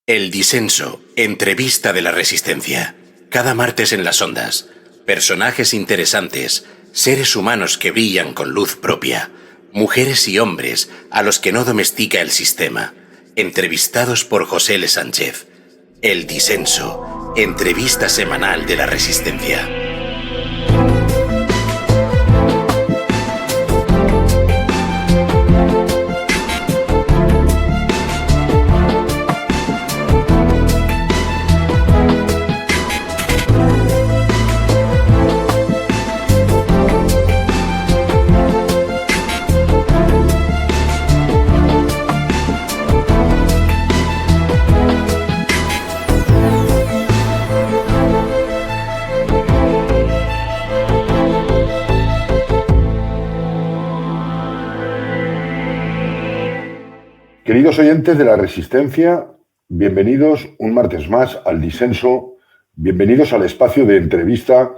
El Disenso, entrevista de la Resistencia. Cada martes en las ondas. Personajes interesantes, seres humanos que brillan con luz propia, mujeres y hombres a los que no domestica el sistema. Entrevistados por José L. Sánchez. El Disenso, entrevista semanal de la Resistencia. Queridos oyentes de la Resistencia, bienvenidos un martes más al Disenso, bienvenidos al espacio de entrevista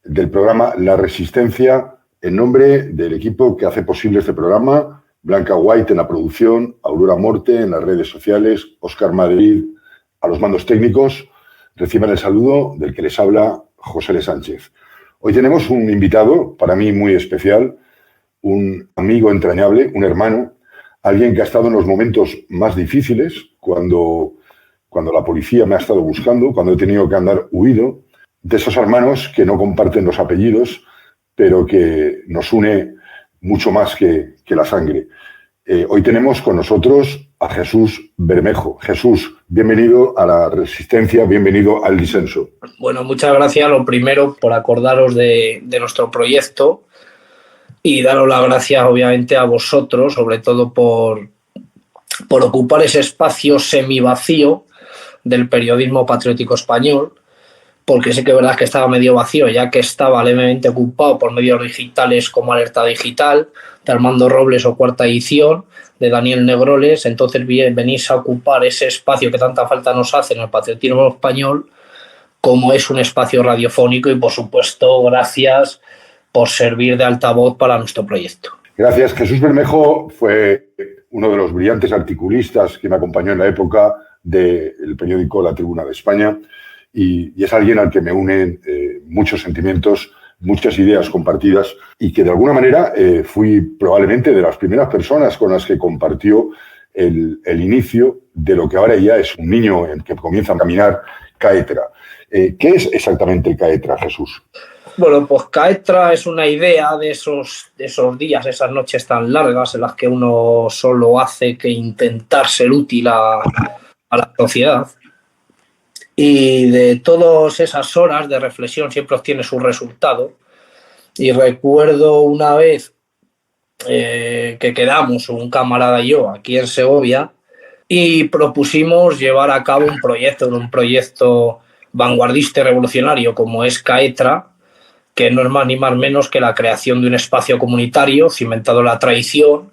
del programa La Resistencia, en nombre del equipo que hace posible este programa, Blanca White en la producción, Aurora Morte en las redes sociales, Óscar Madrid a los mandos técnicos. Reciban el saludo del que les habla José L. Sánchez. Hoy tenemos un invitado, para mí muy especial, un amigo entrañable, un hermano, alguien que ha estado en los momentos más difíciles, cuando la policía me ha estado buscando, cuando he tenido que andar huido, de esos hermanos que no comparten los apellidos, pero que nos une mucho más que la sangre. Hoy tenemos con nosotros a Jesús Bermejo. Jesús, bienvenido a la Resistencia, bienvenido al Disenso. Bueno, muchas gracias, lo primero, por acordaros de nuestro proyecto. Y daros las gracias, obviamente, a vosotros, sobre todo por ocupar ese espacio semivacío del periodismo patriótico español, porque sé que es verdad que estaba medio vacío, ya que estaba levemente ocupado por medios digitales como Alerta Digital, de Armando Robles o Cuarta Edición, de Daniel Negroles. Entonces venís a ocupar ese espacio que tanta falta nos hace en el patriotismo español, como es un espacio radiofónico, y, por supuesto, gracias por servir de altavoz para nuestro proyecto. Gracias. Jesús Bermejo fue uno de los brillantes articulistas que me acompañó en la época del periódico La Tribuna de España y es alguien al que me unen muchos sentimientos, muchas ideas compartidas y que de alguna manera fui probablemente de las primeras personas con las que compartió el inicio de lo que ahora ya es un niño en que comienza a caminar, Caetra. ¿Qué es exactamente el Caetra, Jesús? Bueno, pues Caetra es una idea de esos días, esas noches tan largas en las que uno solo hace que intentar ser útil a la sociedad. Y de todas esas horas de reflexión siempre obtiene su resultado. Y recuerdo una vez que quedamos, un camarada y yo, aquí en Segovia, y propusimos llevar a cabo un proyecto vanguardista y revolucionario como es Caetra, que no es más ni más menos que la creación de un espacio comunitario cimentado en la tradición,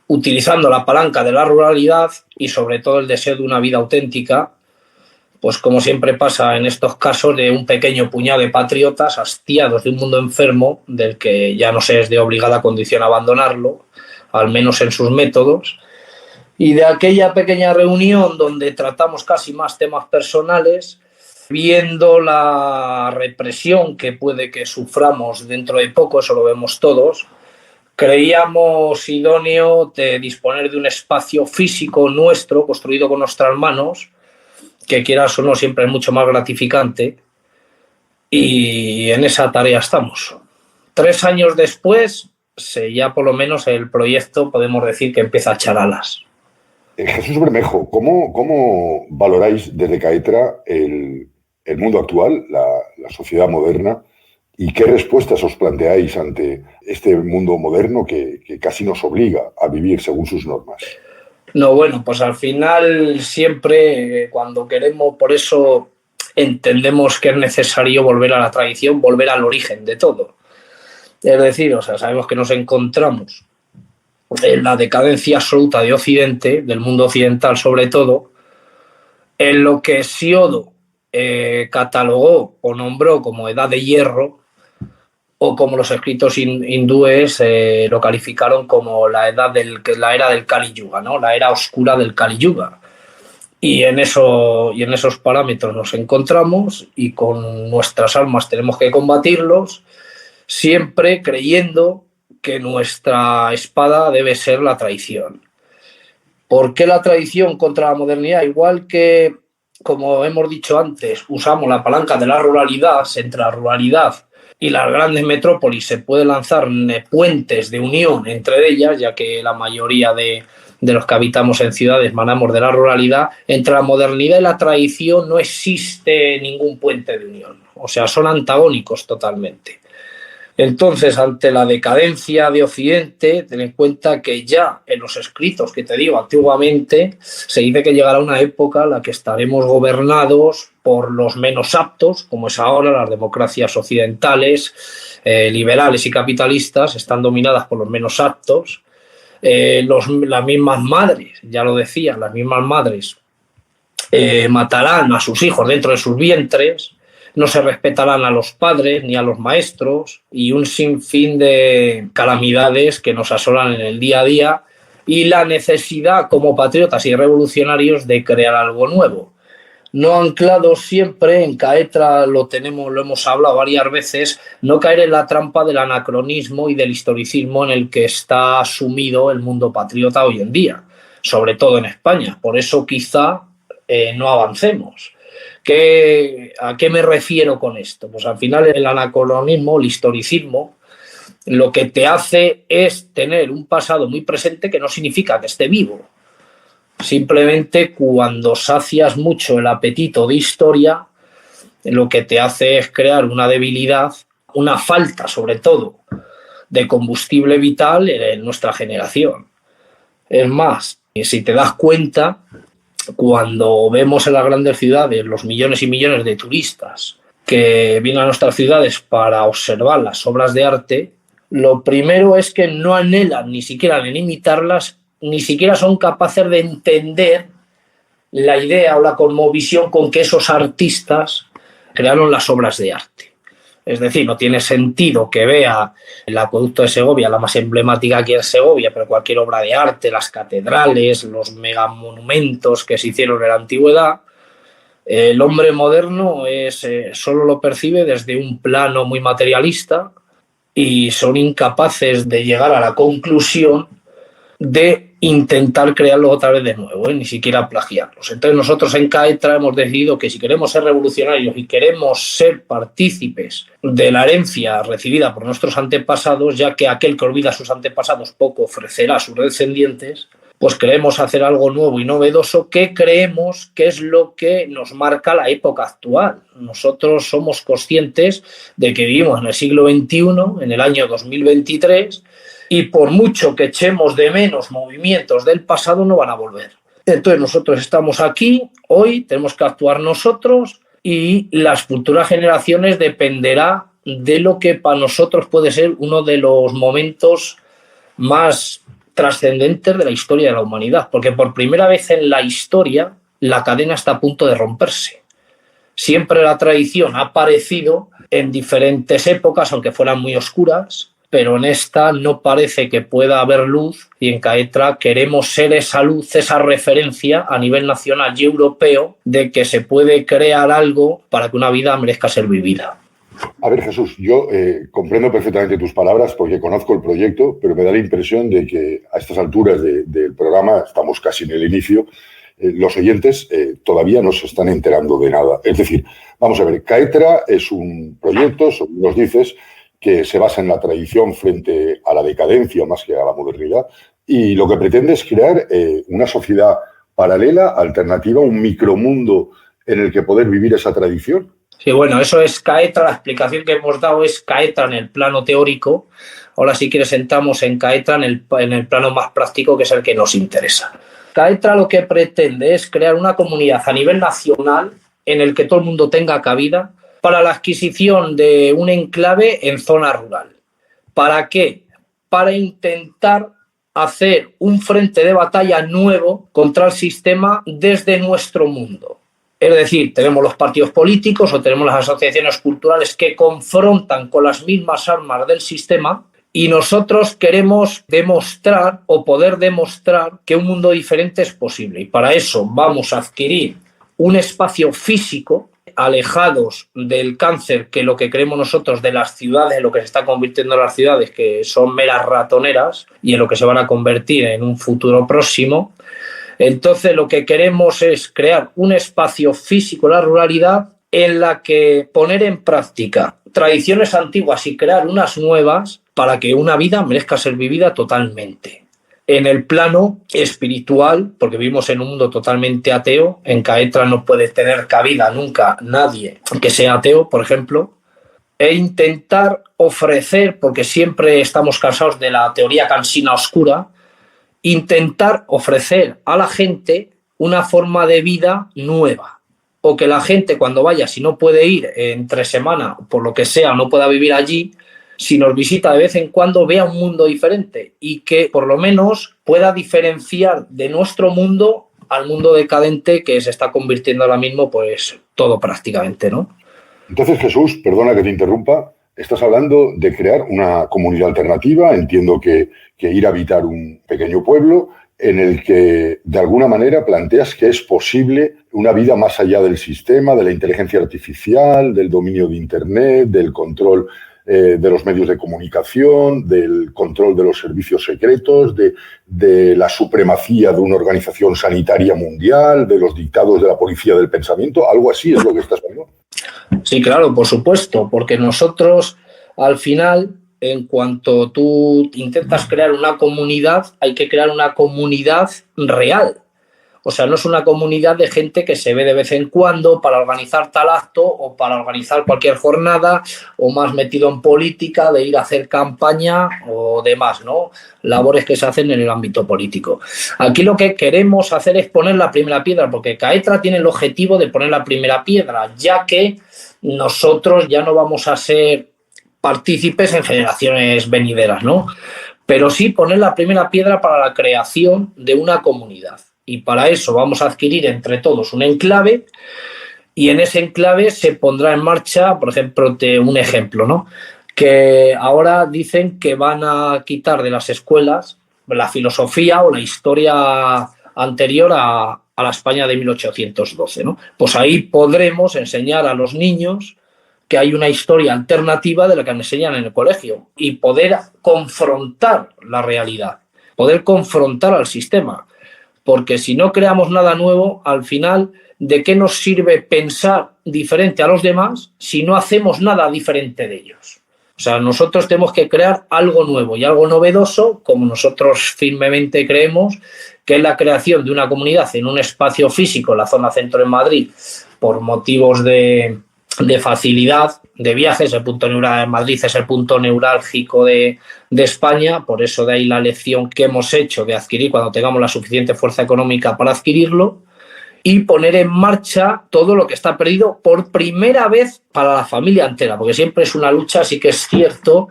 utilizando la palanca de la ruralidad y sobre todo el deseo de una vida auténtica, pues como siempre pasa en estos casos, de un pequeño puñado de patriotas hastiados de un mundo enfermo del que ya no se es de obligada condición abandonarlo, al menos en sus métodos, y de aquella pequeña reunión donde tratamos casi más temas personales, viendo la represión que puede que suframos dentro de poco, eso lo vemos todos, creíamos idóneo de disponer de un espacio físico nuestro, construido con nuestras manos, que quieras o no siempre es mucho más gratificante, y en esa tarea estamos. 3 años después, ya por lo menos el proyecto podemos decir que empieza a echar alas. Jesús Bermejo, ¿cómo valoráis desde Caetra el mundo actual, la sociedad moderna, y qué respuestas os planteáis ante este mundo moderno que casi nos obliga a vivir según sus normas? No, bueno, pues al final siempre cuando queremos, por eso entendemos que es necesario volver a la tradición, volver al origen de todo. Es decir, sabemos que nos encontramos en la decadencia absoluta de Occidente, del mundo occidental sobre todo, en lo que Siodo catalogó o nombró como Edad de Hierro, o como los escritos hindúes lo calificaron como la era del Kali Yuga, ¿no? La era oscura del Kali Yuga. Y en esos parámetros nos encontramos y con nuestras armas tenemos que combatirlos, siempre creyendo que nuestra espada debe ser la traición. ¿Por qué la traición contra la modernidad? Igual que, como hemos dicho antes, usamos la palanca de la ruralidad, entre la ruralidad y las grandes metrópolis se pueden lanzar puentes de unión entre ellas, ya que la mayoría de los que habitamos en ciudades manamos de la ruralidad. Entre la modernidad y la tradición no existe ningún puente de unión, o sea, son antagónicos totalmente. Entonces, ante la decadencia de Occidente, ten en cuenta que ya en los escritos que te digo antiguamente se dice que llegará una época en la que estaremos gobernados por los menos aptos, como es ahora. Las democracias occidentales, liberales y capitalistas, están dominadas por los menos aptos. Las mismas madres, ya lo decía, las mismas madres matarán a sus hijos dentro de sus vientres, no se respetarán a los padres ni a los maestros, y un sinfín de calamidades que nos asolan en el día a día, y la necesidad como patriotas y revolucionarios de crear algo nuevo. No anclados siempre en Caetra, lo hemos hablado varias veces, no caer en la trampa del anacronismo y del historicismo en el que está sumido el mundo patriota hoy en día, sobre todo en España. Por eso quizá no avancemos. ¿A qué me refiero con esto? Pues al final el anacronismo, el historicismo, lo que te hace es tener un pasado muy presente que no significa que esté vivo. Simplemente cuando sacias mucho el apetito de historia, lo que te hace es crear una debilidad, una falta sobre todo de combustible vital en nuestra generación. Es más, si te das cuenta, cuando vemos en las grandes ciudades los millones y millones de turistas que vienen a nuestras ciudades para observar las obras de arte, lo primero es que no anhelan ni siquiera en imitarlas, ni siquiera son capaces de entender la idea o la cosmovisión con que esos artistas crearon las obras de arte. Es decir, no tiene sentido que vea el acueducto de Segovia, la más emblemática aquí en Segovia, pero cualquier obra de arte, las catedrales, los megamonumentos que se hicieron en la antigüedad. El hombre moderno solo lo percibe desde un plano muy materialista y son incapaces de llegar a la conclusión de intentar crearlo otra vez de nuevo, ni siquiera plagiarlos. Entonces nosotros en Caetra hemos decidido que si queremos ser revolucionarios y queremos ser partícipes de la herencia recibida por nuestros antepasados, ya que aquel que olvida a sus antepasados poco ofrecerá a sus descendientes, pues queremos hacer algo nuevo y novedoso que creemos que es lo que nos marca la época actual. Nosotros somos conscientes de que vivimos en el siglo XXI, en el año 2023, y por mucho que echemos de menos movimientos del pasado, no van a volver. Entonces nosotros estamos aquí, hoy tenemos que actuar nosotros, y las futuras generaciones dependerá de lo que para nosotros puede ser uno de los momentos más trascendentes de la historia de la humanidad, porque por primera vez en la historia la cadena está a punto de romperse. Siempre la tradición ha aparecido en diferentes épocas, aunque fueran muy oscuras, pero en esta no parece que pueda haber luz, y en Caetra queremos ser esa luz, esa referencia a nivel nacional y europeo de que se puede crear algo para que una vida merezca ser vivida. A ver, Jesús, yo comprendo perfectamente tus palabras porque conozco el proyecto, pero me da la impresión de que a estas alturas del programa, estamos casi en el inicio, los oyentes todavía no se están enterando de nada. Es decir, vamos a ver, Caetra es un proyecto, según nos dices, que se basa en la tradición frente a la decadencia más que a la modernidad, y lo que pretende es crear una sociedad paralela, alternativa, un micromundo en el que poder vivir esa tradición. Sí, bueno, eso es Caetra, la explicación que hemos dado es Caetra en el plano teórico. Ahora, si quieres, entramos en Caetra en el plano más práctico, que es el que nos interesa. Caetra lo que pretende es crear una comunidad a nivel nacional en el que todo el mundo tenga cabida, para la adquisición de un enclave en zona rural. ¿Para qué? Para intentar hacer un frente de batalla nuevo contra el sistema desde nuestro mundo. Es decir, tenemos los partidos políticos o tenemos las asociaciones culturales que confrontan con las mismas armas del sistema, Y nosotros queremos demostrar o poder demostrar que un mundo diferente es posible. Y para eso vamos a adquirir un espacio físico, alejados del cáncer, que lo que creemos nosotros de las ciudades, lo que se está convirtiendo en las ciudades, que son meras ratoneras y en lo que se van a convertir en un futuro próximo. Entonces lo que queremos es crear un espacio físico, la ruralidad, en la que poner en práctica tradiciones antiguas y crear unas nuevas para que una vida merezca ser vivida totalmente. En el plano espiritual, porque vivimos en un mundo totalmente ateo, en Caetra no puede tener cabida nunca nadie que sea ateo, por ejemplo, e intentar ofrecer, porque siempre estamos cansados de la teoría cansina oscura, intentar ofrecer a la gente una forma de vida nueva, o que la gente cuando vaya, si no puede ir entre semana, por lo que sea, no pueda vivir allí, si nos visita de vez en cuando, vea un mundo diferente y que por lo menos pueda diferenciar de nuestro mundo al mundo decadente que se está convirtiendo ahora mismo, pues todo prácticamente, ¿no? Entonces, Jesús, perdona que te interrumpa, estás hablando de crear una comunidad alternativa, entiendo que ir a habitar un pequeño pueblo en el que de alguna manera planteas que es posible una vida más allá del sistema, de la inteligencia artificial, del dominio de Internet, del control de los medios de comunicación, del control de los servicios secretos, de la supremacía de una organización sanitaria mundial, de los dictados de la policía del pensamiento. Algo así es lo que estás hablando. Sí, claro, por supuesto, porque nosotros al final, en cuanto tú intentas crear una comunidad, hay que crear una comunidad real. O sea, no es una comunidad de gente que se ve de vez en cuando para organizar tal acto o para organizar cualquier jornada o más metido en política, de ir a hacer campaña o demás, ¿no? Labores que se hacen en el ámbito político. Aquí lo que queremos hacer es poner la primera piedra, porque Caetra tiene el objetivo de poner la primera piedra, ya que nosotros ya no vamos a ser partícipes en generaciones venideras, ¿no? Pero sí poner la primera piedra para la creación de una comunidad. Y para eso vamos a adquirir entre todos un enclave y en ese enclave se pondrá en marcha, por ejemplo, un ejemplo, ¿no? Que ahora dicen que van a quitar de las escuelas la filosofía o la historia anterior a la España de 1812, ¿no? Pues ahí podremos enseñar a los niños que hay una historia alternativa de la que nos enseñan en el colegio y poder confrontar la realidad, poder confrontar al sistema. Porque si no creamos nada nuevo, al final, ¿de qué nos sirve pensar diferente a los demás si no hacemos nada diferente de ellos? O sea, nosotros tenemos que crear algo nuevo y algo novedoso, como nosotros firmemente creemos, que es la creación de una comunidad en un espacio físico, en la zona centro en Madrid, por motivos de facilidad de viajes. El punto neurálgico de Madrid es el punto neurálgico de España, por eso de ahí la elección que hemos hecho de adquirir cuando tengamos la suficiente fuerza económica para adquirirlo y poner en marcha todo lo que está perdido por primera vez para la familia entera, porque siempre es una lucha. Sí que es cierto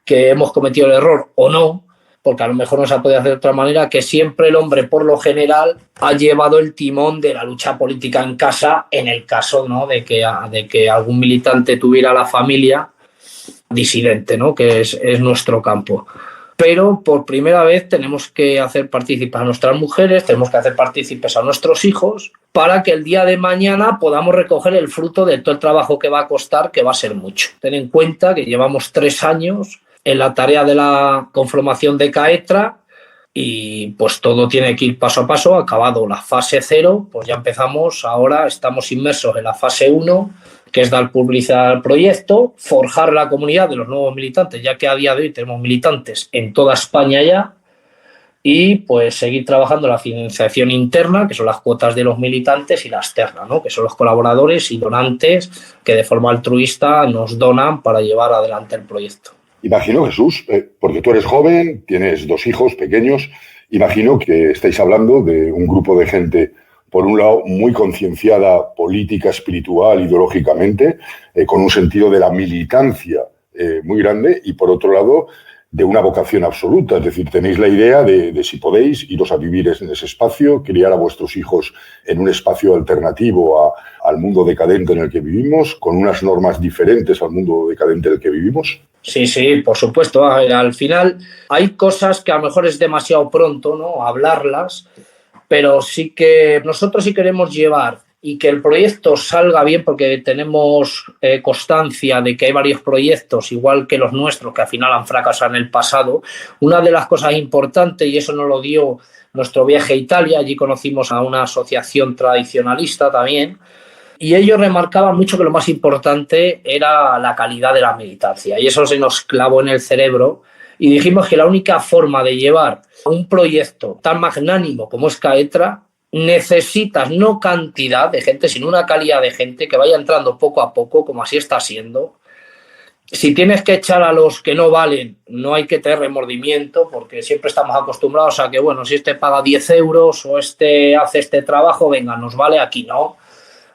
que hemos cometido el error o no, porque a lo mejor no se ha podido hacer de otra manera, que siempre el hombre, por lo general, ha llevado el timón de la lucha política en casa, en el caso, ¿no?, de que algún militante tuviera la familia disidente, ¿no?, que es nuestro campo. Pero por primera vez tenemos que hacer partícipes a nuestras mujeres, tenemos que hacer partícipes a nuestros hijos, para que el día de mañana podamos recoger el fruto de todo el trabajo que va a costar, que va a ser mucho. Ten en cuenta que llevamos 3 años en la tarea de la conformación de Caetra y pues todo tiene que ir paso a paso. Acabado la fase 0, pues ya empezamos, ahora estamos inmersos en la fase 1, que es dar publicidad al proyecto, forjar la comunidad de los nuevos militantes, ya que a día de hoy tenemos militantes en toda España ya, y pues seguir trabajando la financiación interna, que son las cuotas de los militantes, y la externa, ¿no?, que son los colaboradores y donantes que de forma altruista nos donan para llevar adelante el proyecto. Imagino, Jesús, porque tú eres joven, tienes 2 hijos pequeños, imagino que estáis hablando de un grupo de gente, por un lado, muy concienciada política, espiritual, ideológicamente, con un sentido de la militancia muy grande, y por otro lado, de una vocación absoluta. Es decir, tenéis la idea de si podéis, iros a vivir en ese espacio, criar a vuestros hijos en un espacio alternativo al mundo decadente en el que vivimos, con unas normas diferentes al mundo decadente en el que vivimos. Sí, por supuesto. A ver, al final hay cosas que a lo mejor es demasiado pronto, ¿no?, hablarlas, pero sí que nosotros sí queremos llevar y que el proyecto salga bien, porque tenemos constancia de que hay varios proyectos, igual que los nuestros, que al final han fracasado en el pasado. Una de las cosas importantes, y eso nos lo dio nuestro viaje a Italia, allí conocimos a una asociación tradicionalista también, y ellos remarcaban mucho que lo más importante era la calidad de la militancia, y eso se nos clavó en el cerebro, y dijimos que la única forma de llevar un proyecto tan magnánimo como es CAETRA, necesitas no cantidad de gente, sino una calidad de gente que vaya entrando poco a poco, como así está siendo. Si tienes que echar a los que no valen, no hay que tener remordimiento, porque siempre estamos acostumbrados a que, bueno, si este paga 10 euros o este hace este trabajo, venga, nos vale. Aquí no.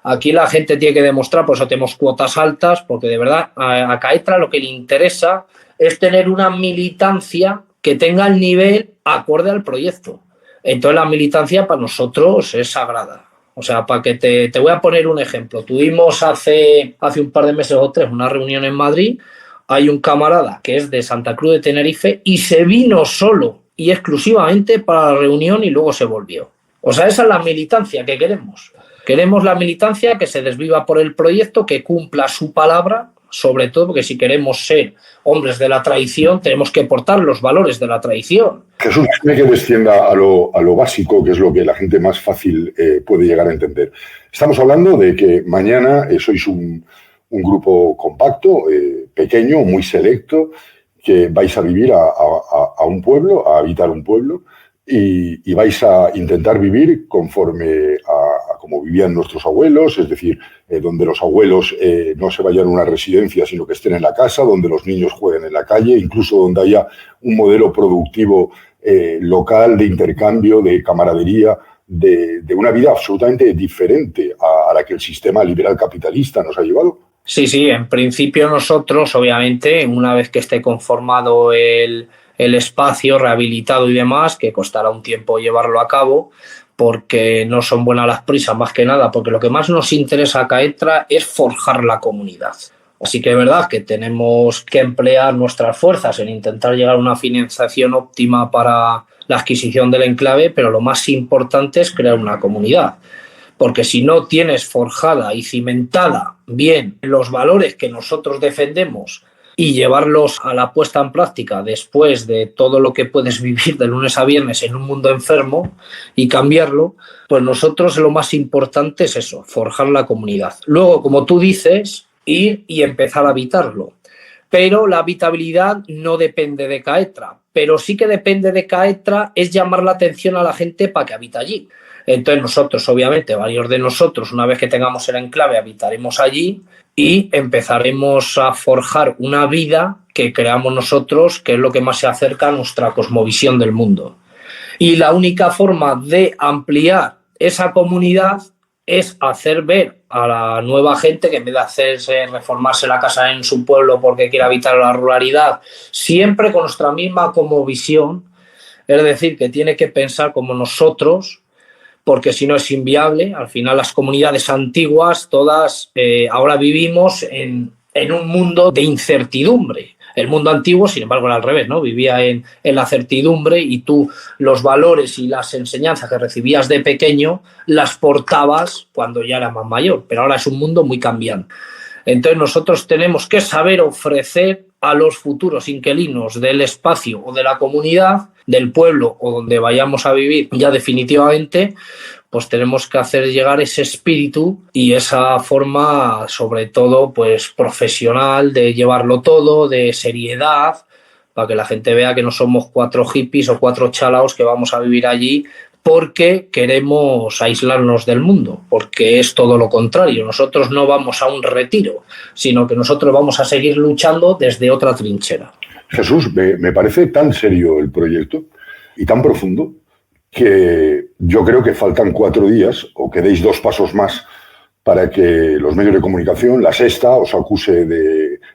Aquí la gente tiene que demostrar, por eso tenemos cuotas altas, porque de verdad a CAETRA lo que le interesa es tener una militancia que tenga el nivel acorde al proyecto. Entonces la militancia para nosotros es sagrada. O sea, para que te voy a poner un ejemplo. Tuvimos hace un par de meses o 3 una reunión en Madrid. Hay un camarada que es de Santa Cruz de Tenerife y se vino solo y exclusivamente para la reunión y luego se volvió. O sea, esa es la militancia que queremos. Queremos la militancia que se desviva por el proyecto, que cumpla su palabra, sobre todo porque si queremos ser hombres de la tradición, tenemos que portar los valores de la tradición. Jesús, déjame que descienda a lo básico, que es lo que la gente más fácil puede llegar a entender. Estamos hablando de que mañana sois un grupo compacto, pequeño, muy selecto, que vais a vivir a un pueblo, a habitar un pueblo, y vais a intentar vivir conforme a como vivían nuestros abuelos, es decir, donde los abuelos no se vayan a una residencia, sino que estén en la casa, donde los niños jueguen en la calle, incluso donde haya un modelo productivo local de intercambio, de camaradería, de una vida absolutamente diferente a la que el sistema liberal capitalista nos ha llevado. Sí, en principio nosotros, obviamente, una vez que esté conformado el espacio rehabilitado y demás, que costará un tiempo llevarlo a cabo, porque no son buenas las prisas, más que nada, porque lo que más nos interesa a CAETRA es forjar la comunidad. Así que es verdad que tenemos que emplear nuestras fuerzas en intentar llegar a una financiación óptima para la adquisición del enclave, pero lo más importante es crear una comunidad. Porque si no tienes forjada y cimentada bien los valores que nosotros defendemos y llevarlos a la puesta en práctica después de todo lo que puedes vivir de lunes a viernes en un mundo enfermo y cambiarlo, pues nosotros lo más importante es eso, forjar la comunidad. Luego, como tú dices, ir y empezar a habitarlo. Pero la habitabilidad no depende de CAETRA, pero sí que depende de CAETRA es llamar la atención a la gente para que habite allí. Entonces nosotros, obviamente, varios de nosotros, una vez que tengamos el enclave, habitaremos allí y empezaremos a forjar una vida que creamos nosotros, que es lo que más se acerca a nuestra cosmovisión del mundo. Y la única forma de ampliar esa comunidad es hacer ver a la nueva gente que en vez de reformarse la casa en su pueblo porque quiere habitar la ruralidad, siempre con nuestra misma cosmovisión, es decir, que tiene que pensar como nosotros, porque si no es inviable. Al final las comunidades antiguas todas ahora vivimos en un mundo de incertidumbre. El mundo antiguo, sin embargo, era al revés, ¿no? Vivía en la certidumbre y tú los valores y las enseñanzas que recibías de pequeño las portabas cuando ya eras más mayor, pero ahora es un mundo muy cambiante. Entonces nosotros tenemos que saber ofrecer a los futuros inquilinos del espacio o de la comunidad, del pueblo o donde vayamos a vivir ya definitivamente, pues tenemos que hacer llegar ese espíritu y esa forma, sobre todo, pues profesional de llevarlo todo, de seriedad, para que la gente vea que no somos 4 hippies o 4 chalaos que vamos a vivir allí porque queremos aislarnos del mundo, porque es todo lo contrario. Nosotros no vamos a un retiro, sino que nosotros vamos a seguir luchando desde otra trinchera. Jesús, me parece tan serio el proyecto y tan profundo que yo creo que faltan 4 días o que deis 2 pasos más para que los medios de comunicación, la Sexta, os acuse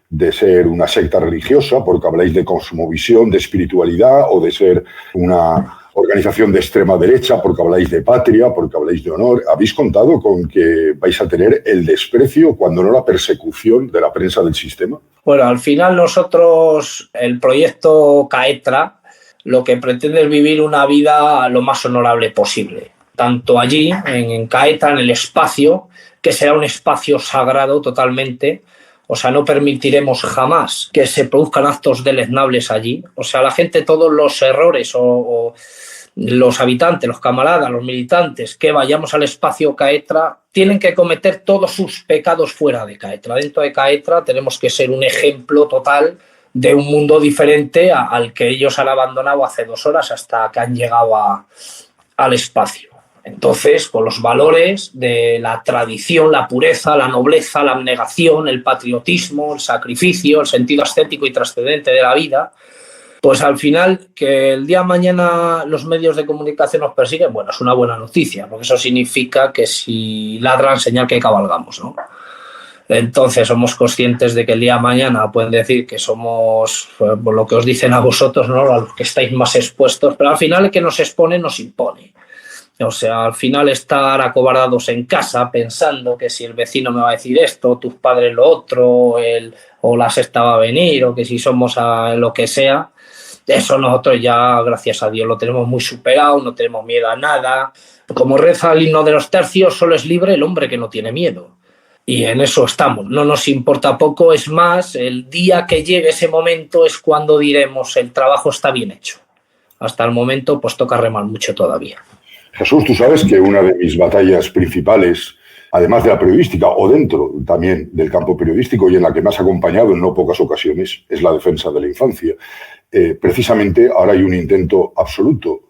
de ser una secta religiosa porque habláis de cosmovisión, de espiritualidad o de ser una organización de extrema derecha, porque habláis de patria, porque habláis de honor. ¿Habéis contado con que vais a tener el desprecio, cuando no la persecución, de la prensa del sistema? Bueno, al final nosotros, el proyecto Caetra, lo que pretende es vivir una vida lo más honorable posible. Tanto allí, en Caetra, en el espacio, que será un espacio sagrado totalmente. O sea, no permitiremos jamás que se produzcan actos deleznables allí. O sea, la gente, todos los errores o los habitantes, los camaradas, los militantes que vayamos al espacio Caetra tienen que cometer todos sus pecados fuera de Caetra. Dentro de Caetra tenemos que ser un ejemplo total de un mundo diferente al que ellos han abandonado hace 2 horas hasta que han llegado al espacio. Entonces, con los valores de la tradición, la pureza, la nobleza, la abnegación, el patriotismo, el sacrificio, el sentido ascético y trascendente de la vida, pues al final que el día de mañana los medios de comunicación nos persiguen, bueno, es una buena noticia, porque eso significa que si ladran, señal que cabalgamos, ¿no? Entonces somos conscientes de que el día de mañana pueden decir que somos, por lo que os dicen a vosotros, ¿no?, a los que estáis más expuestos, pero al final el que nos expone nos impone. O sea, al final estar acobardados en casa pensando que si el vecino me va a decir esto, tus padres lo otro, o la sexta va a venir, o que si somos a lo que sea, eso nosotros ya, gracias a Dios, lo tenemos muy superado, no tenemos miedo a nada. Como reza el himno de los tercios, solo es libre el hombre que no tiene miedo. Y en eso estamos, no nos importa poco, es más, el día que llegue ese momento es cuando diremos el trabajo está bien hecho. Hasta el momento pues toca remar mucho todavía. Jesús, tú sabes que una de mis batallas principales, además de la periodística, o dentro también del campo periodístico y en la que me has acompañado en no pocas ocasiones, es la defensa de la infancia. Precisamente ahora hay un intento absoluto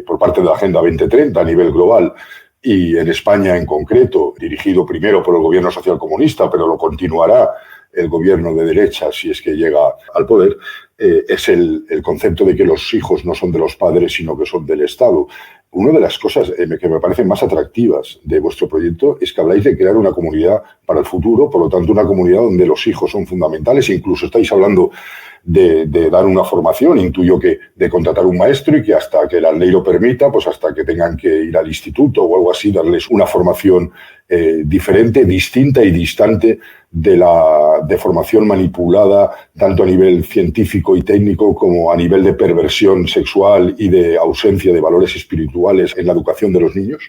por parte de la Agenda 2030 a nivel global y en España en concreto, dirigido primero por el gobierno socialcomunista, pero lo continuará el gobierno de derecha si es que llega al poder, es el concepto de que los hijos no son de los padres, sino que son del Estado. Una de las cosas que me parecen más atractivas de vuestro proyecto es que habláis de crear una comunidad para el futuro, por lo tanto una comunidad donde los hijos son fundamentales, incluso estáis hablando de dar una formación, intuyo que de contratar un maestro y que hasta que la ley lo permita, pues hasta que tengan que ir al instituto o algo así, darles una formación diferente, distinta y distante de formación manipulada tanto a nivel científico y técnico como a nivel de perversión sexual y de ausencia de valores espirituales en la educación de los niños?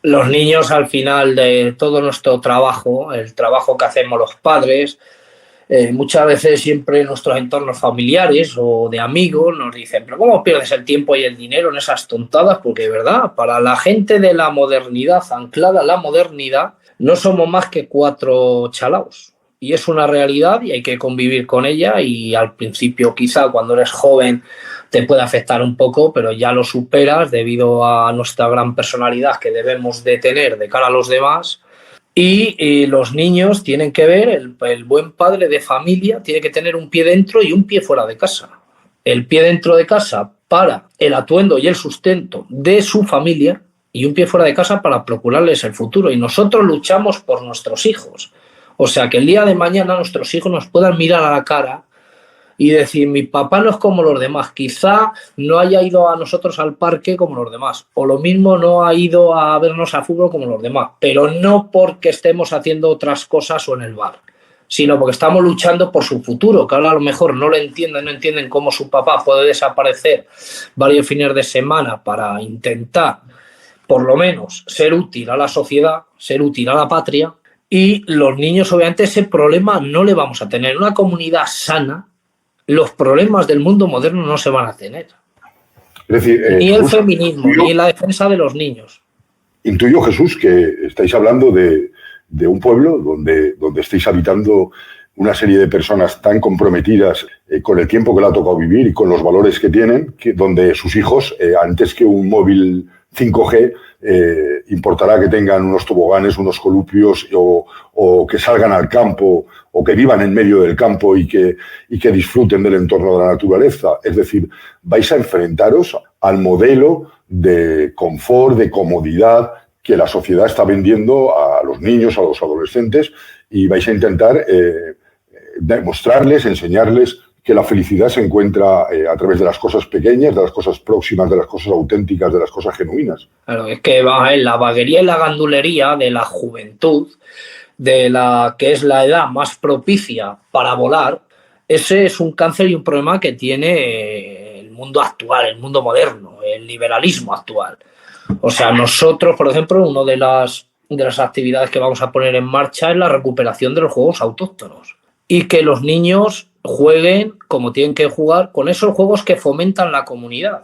Los niños, al final de todo nuestro trabajo, el trabajo que hacemos los padres, muchas veces siempre en nuestros entornos familiares o de amigos nos dicen, pero ¿cómo pierdes el tiempo y el dinero en esas tontadas? Porque de verdad, para la gente de la modernidad, anclada a la modernidad, no somos más que 4 chalaos. Y es una realidad y hay que convivir con ella, y al principio quizá cuando eres joven te puede afectar un poco, pero ya lo superas debido a nuestra gran personalidad que debemos de tener de cara a los demás. Y los niños tienen que ver, el buen padre de familia tiene que tener un pie dentro y un pie fuera de casa. El pie dentro de casa para el atuendo y el sustento de su familia y un pie fuera de casa para procurarles el futuro. Y nosotros luchamos por nuestros hijos. O sea, que el día de mañana nuestros hijos nos puedan mirar a la cara y decir, mi papá no es como los demás, quizá no haya ido a nosotros al parque como los demás, o lo mismo no ha ido a vernos a fútbol como los demás, pero no porque estemos haciendo otras cosas o en el bar, sino porque estamos luchando por su futuro, que ahora a lo mejor no lo entienden, no entienden cómo su papá puede desaparecer varios fines de semana para intentar, por lo menos, ser útil a la sociedad, ser útil a la patria, y los niños, obviamente, ese problema no le vamos a tener. En una comunidad sana, los problemas del mundo moderno no se van a tener. Es decir, ni el feminismo, ni la defensa de los niños. Intuyo, Jesús, que estáis hablando de un pueblo donde estáis habitando una serie de personas tan comprometidas con el tiempo que le ha tocado vivir y con los valores que tienen, donde sus hijos, antes que un móvil 5G, importará que tengan unos toboganes, unos columpios o que salgan al campo o que vivan en medio del campo y que disfruten del entorno de la naturaleza. Es decir, vais a enfrentaros al modelo de confort, de comodidad que la sociedad está vendiendo a los niños, a los adolescentes, y vais a intentar demostrarles, enseñarles que la felicidad se encuentra a través de las cosas pequeñas, de las cosas próximas, de las cosas auténticas, de las cosas genuinas. Claro, es que la vaguería y la gandulería de la juventud, de la que es la edad más propicia para volar, ese es un cáncer y un problema que tiene el mundo actual, el mundo moderno, el liberalismo actual. O sea, nosotros, por ejemplo, una de las actividades que vamos a poner en marcha es la recuperación de los juegos autóctonos y que los niños jueguen como tienen que jugar con esos juegos que fomentan la comunidad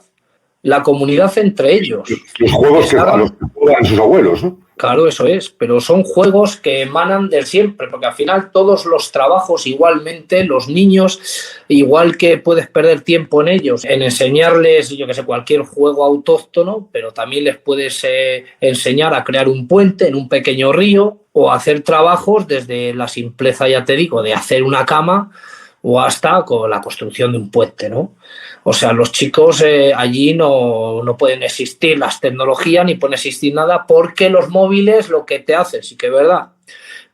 entre ellos. Los juegos a los que juegan sus abuelos, ¿no? Claro, eso es, pero son juegos que emanan de siempre, porque al final todos los trabajos igualmente, los niños, igual que puedes perder tiempo en ellos, en enseñarles, yo que sé, cualquier juego autóctono, pero también les puedes enseñar a crear un puente en un pequeño río o hacer trabajos desde la simpleza, ya te digo, de hacer una cama o hasta con la construcción de un puente, ¿no? O sea, los chicos allí no pueden existir las tecnologías ni pueden existir nada porque los móviles lo que te hacen, sí que es verdad,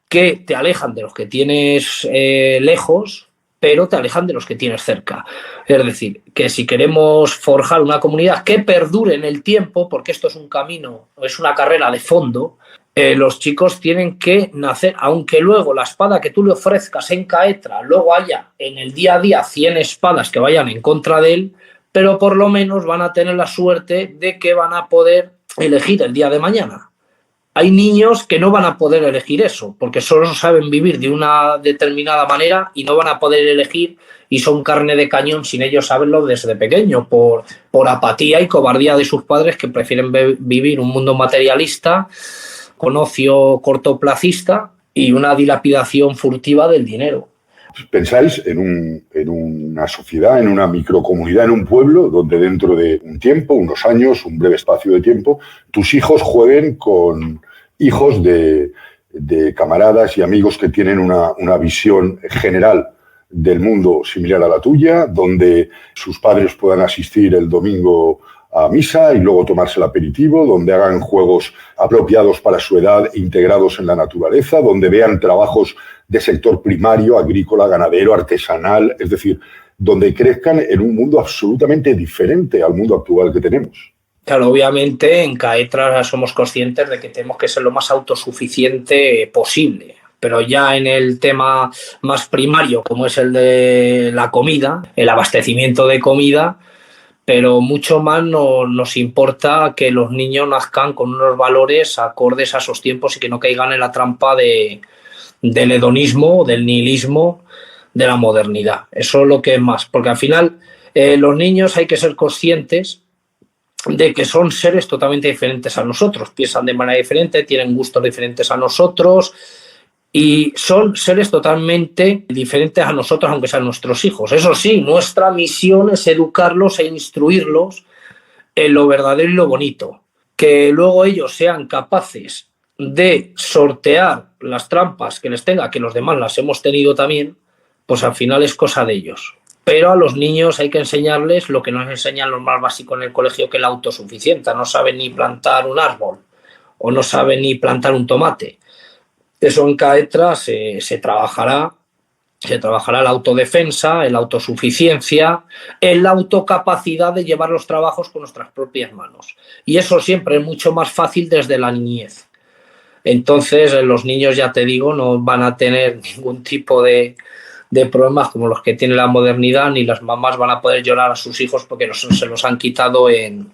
que te alejan de los que tienes lejos, pero te alejan de los que tienes cerca. Es decir, que si queremos forjar una comunidad que perdure en el tiempo, porque esto es un camino, es una carrera de fondo, los chicos tienen que nacer, aunque luego la espada que tú le ofrezcas en Caetra, luego haya en el día a día 100 espadas que vayan en contra de él, pero por lo menos van a tener la suerte de que van a poder elegir el día de mañana. Hay niños que no van a poder elegir eso, porque solo saben vivir de una determinada manera y no van a poder elegir y son carne de cañón sin ellos saberlo desde pequeño, por apatía y cobardía de sus padres que prefieren vivir un mundo materialista, con ocio cortoplacista y una dilapidación furtiva del dinero. ¿Pensáis en una sociedad, en una microcomunidad, en un pueblo donde dentro de un tiempo, unos años, un breve espacio de tiempo, tus hijos jueguen con hijos de camaradas y amigos que tienen una visión general del mundo similar a la tuya, donde sus padres puedan asistir el domingo a misa y luego tomarse el aperitivo, donde hagan juegos apropiados para su edad, integrados en la naturaleza, donde vean trabajos de sector primario, agrícola, ganadero, artesanal, es decir, donde crezcan en un mundo absolutamente diferente al mundo actual que tenemos? Claro, obviamente en Caetra somos conscientes de que tenemos que ser lo más autosuficiente posible, pero ya en el tema más primario, como es el de la comida, el abastecimiento de comida, pero mucho más nos importa que los niños nazcan con unos valores acordes a esos tiempos y que no caigan en la trampa del hedonismo, del nihilismo, de la modernidad. Eso es lo que es más, porque al final los niños hay que ser conscientes de que son seres totalmente diferentes a nosotros, piensan de manera diferente, tienen gustos diferentes a nosotros y son seres totalmente diferentes a nosotros, aunque sean nuestros hijos. Eso sí, nuestra misión es educarlos e instruirlos en lo verdadero y lo bonito. Que luego ellos sean capaces de sortear las trampas que les tenga, que los demás las hemos tenido también, pues al final es cosa de ellos. Pero a los niños hay que enseñarles lo que nos enseñan los más básicos en el colegio, que es la autosuficiencia. No saben ni plantar un árbol o no saben ni plantar un tomate. Eso en Caetra se trabajará la autodefensa, la autosuficiencia, en la autocapacidad de llevar los trabajos con nuestras propias manos. Y eso siempre es mucho más fácil desde la niñez. Entonces los niños, ya te digo, no van a tener ningún tipo de problemas como los que tiene la modernidad, ni las mamás van a poder llorar a sus hijos porque se los han quitado en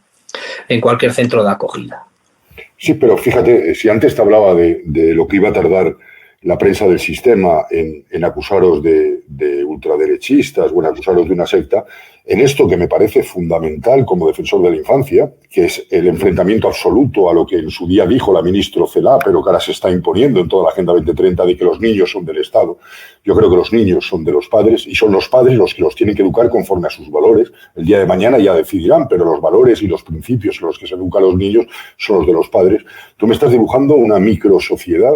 cualquier centro de acogida. Sí, pero fíjate, si antes te hablaba de lo que iba a tardar la prensa del sistema en acusaros de ultraderechistas o en acusaros de una secta, en esto que me parece fundamental como defensor de la infancia, que es el enfrentamiento absoluto a lo que en su día dijo la ministra Celaá, pero que ahora se está imponiendo en toda la Agenda 2030 de que los niños son del Estado. Yo creo que los niños son de los padres y son los padres los que los tienen que educar conforme a sus valores. El día de mañana ya decidirán, pero los valores y los principios en los que se educan a los niños son los de los padres. Tú me estás dibujando una microsociedad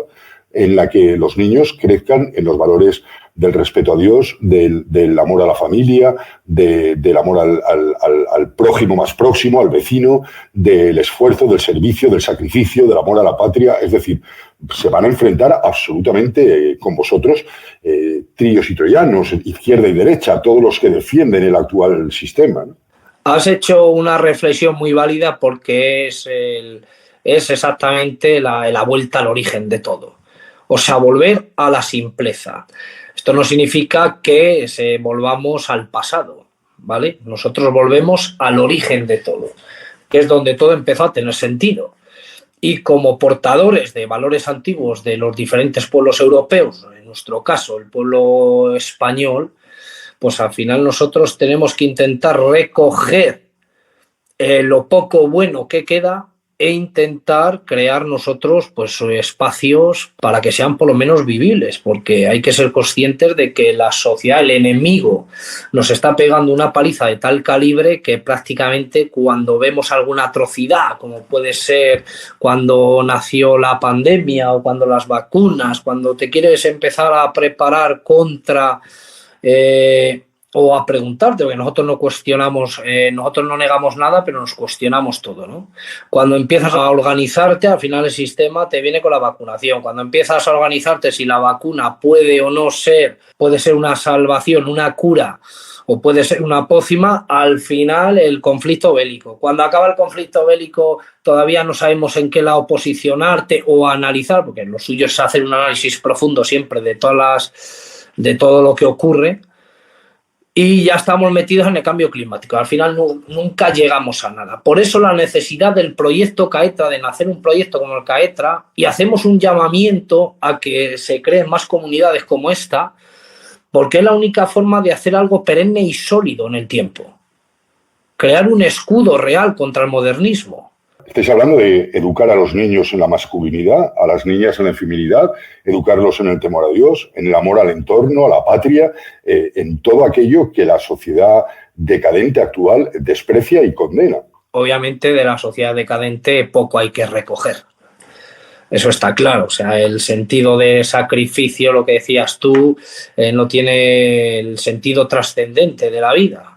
en la que los niños crezcan en los valores del respeto a Dios, del amor a la familia, del amor al prójimo más próximo, al vecino, del esfuerzo, del servicio, del sacrificio, del amor a la patria. Es decir, se van a enfrentar absolutamente con vosotros trillos y troyanos, izquierda y derecha, todos los que defienden el actual sistema, ¿no? Has hecho una reflexión muy válida porque es exactamente la vuelta al origen de todo. O sea, volver a la simpleza. Esto no significa que volvamos al pasado, ¿vale? Nosotros volvemos al origen de todo, que es donde todo empezó a tener sentido. Y como portadores de valores antiguos de los diferentes pueblos europeos, en nuestro caso el pueblo español, pues al final nosotros tenemos que intentar recoger lo poco bueno que queda e intentar crear nosotros pues espacios para que sean por lo menos vivibles, porque hay que ser conscientes de que la sociedad, el enemigo, nos está pegando una paliza de tal calibre que prácticamente cuando vemos alguna atrocidad, como puede ser cuando nació la pandemia o cuando las vacunas, cuando te quieres empezar a preparar contra o a preguntarte, porque nosotros no cuestionamos, nosotros no negamos nada, pero nos cuestionamos todo, ¿no? Cuando empiezas a organizarte, al final el sistema te viene con la vacunación. Cuando empiezas a organizarte si la vacuna puede o no ser, puede ser una salvación, una cura, o puede ser una pócima, al final el conflicto bélico. Cuando acaba el conflicto bélico todavía no sabemos en qué lado posicionarte o analizar, porque lo suyo es hacer un análisis profundo siempre de todo lo que ocurre. Y ya estamos metidos en el cambio climático. Al final nunca llegamos a nada. Por eso la necesidad del proyecto CAETRA, de nacer un proyecto como el CAETRA, y hacemos un llamamiento a que se creen más comunidades como esta, porque es la única forma de hacer algo perenne y sólido en el tiempo. Crear un escudo real contra el modernismo. Estáis hablando de educar a los niños en la masculinidad, a las niñas en la feminidad, educarlos en el temor a Dios, en el amor al entorno, a la patria, en todo aquello que la sociedad decadente actual desprecia y condena. Obviamente de la sociedad decadente poco hay que recoger. Eso está claro. O sea, el sentido de sacrificio, lo que decías tú, no tiene el sentido trascendente de la vida.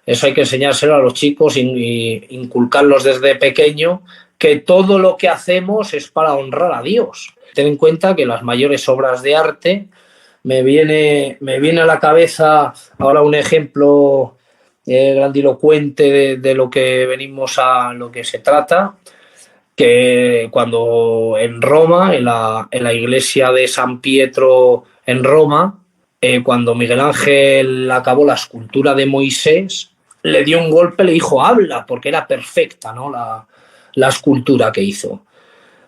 Eso hay que enseñárselo a los chicos y inculcarlos desde pequeño, que todo lo que hacemos es para honrar a Dios. Ten en cuenta que las mayores obras de arte, me viene a la cabeza ahora un ejemplo grandilocuente de lo que venimos a lo que se trata, que cuando en Roma, en la iglesia de San Pietro en Roma, cuando Miguel Ángel acabó la escultura de Moisés, le dio un golpe, le dijo habla, porque era perfecta, ¿no? la escultura que hizo.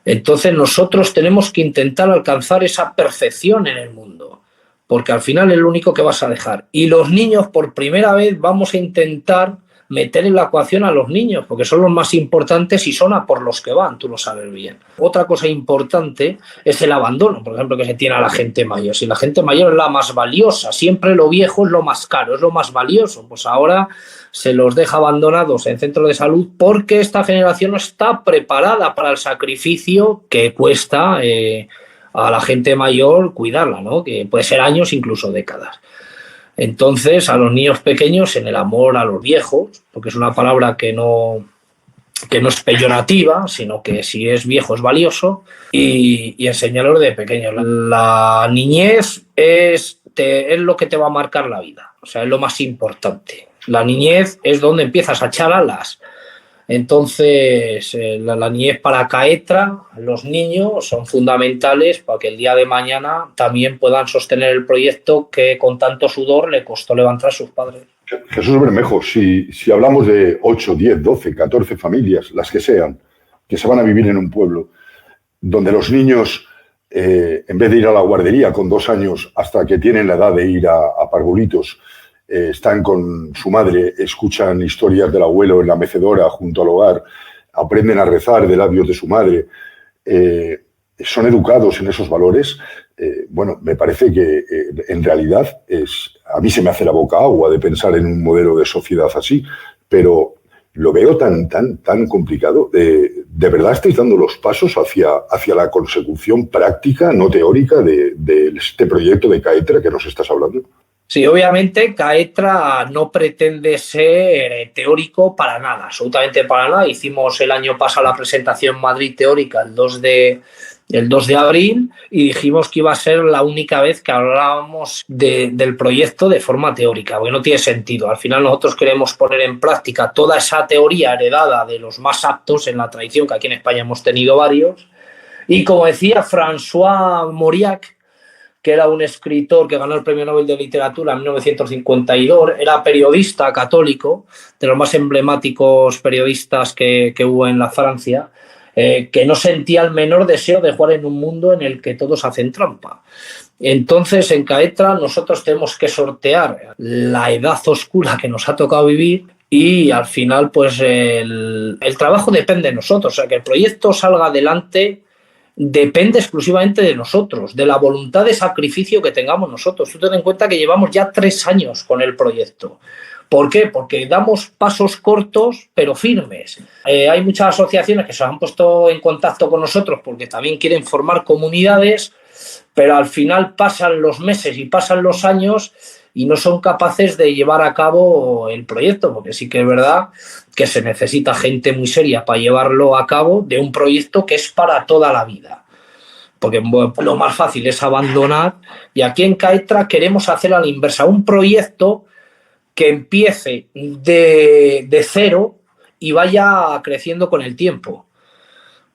Entonces nosotros tenemos que intentar alcanzar esa perfección en el mundo, porque al final es lo único que vas a dejar. Y los niños, por primera vez, vamos a intentar meter en la ecuación a los niños, porque son los más importantes y son a por los que van, tú lo sabes bien. Otra cosa importante es el abandono, por ejemplo, que se tiene a la gente mayor. Si la gente mayor es la más valiosa, siempre lo viejo es lo más caro, es lo más valioso, pues ahora se los deja abandonados en centros de salud porque esta generación no está preparada para el sacrificio que cuesta a la gente mayor cuidarla, ¿no? Que puede ser años, incluso décadas. Entonces, a los niños pequeños, en el amor a los viejos, porque es una palabra que no es peyorativa, sino que si es viejo es valioso, y enseñarlos de pequeños. La niñez es lo que te va a marcar la vida, o sea, es lo más importante. La niñez es donde empiezas a echar alas. Entonces, la niñez para CAETRA, los niños son fundamentales para que el día de mañana también puedan sostener el proyecto que con tanto sudor le costó levantar a sus padres. Jesús Bermejo, si hablamos de 8, 10, 12, 14 familias, las que sean, que se van a vivir en un pueblo, donde los niños, en vez de ir a la guardería con 2 años hasta que tienen la edad de ir a parvulitos, están con su madre, escuchan historias del abuelo en la mecedora junto al hogar, aprenden a rezar de labios de su madre, son educados en esos valores. Bueno, me parece que en realidad a mí se me hace la boca agua de pensar en un modelo de sociedad así, pero lo veo tan complicado. ¿De verdad estáis dando los pasos hacia la consecución práctica, no teórica, de este proyecto de CAETRA que nos estás hablando? Sí, obviamente CAETRA no pretende ser teórico para nada, absolutamente para nada. Hicimos el año pasado la presentación Madrid teórica, el 2 de el 2 de abril, y dijimos que iba a ser la única vez que hablábamos del proyecto de forma teórica, porque no tiene sentido. Al final nosotros queremos poner en práctica toda esa teoría heredada de los más aptos en la tradición, que aquí en España hemos tenido varios, y como decía François Mauriac, que era un escritor que ganó el Premio Nobel de Literatura en 1952, era periodista católico, de los más emblemáticos periodistas que hubo en la Francia, que no sentía el menor deseo de jugar en un mundo en el que todos hacen trampa. Entonces, en Caetra nosotros tenemos que sortear la edad oscura que nos ha tocado vivir y al final pues el trabajo depende de nosotros. O sea, que el proyecto salga adelante depende exclusivamente de nosotros, de la voluntad de sacrificio que tengamos nosotros. Tú ten en cuenta que llevamos ya 3 años con el proyecto. ¿Por qué? Porque damos pasos cortos pero firmes. Hay muchas asociaciones que se han puesto en contacto con nosotros porque también quieren formar comunidades, pero al final pasan los meses y pasan los años y no son capaces de llevar a cabo el proyecto, porque sí que es verdad que se necesita gente muy seria para llevarlo a cabo de un proyecto que es para toda la vida. Porque lo más fácil es abandonar, y aquí en Caetra queremos hacer a la inversa, un proyecto que empiece de cero y vaya creciendo con el tiempo.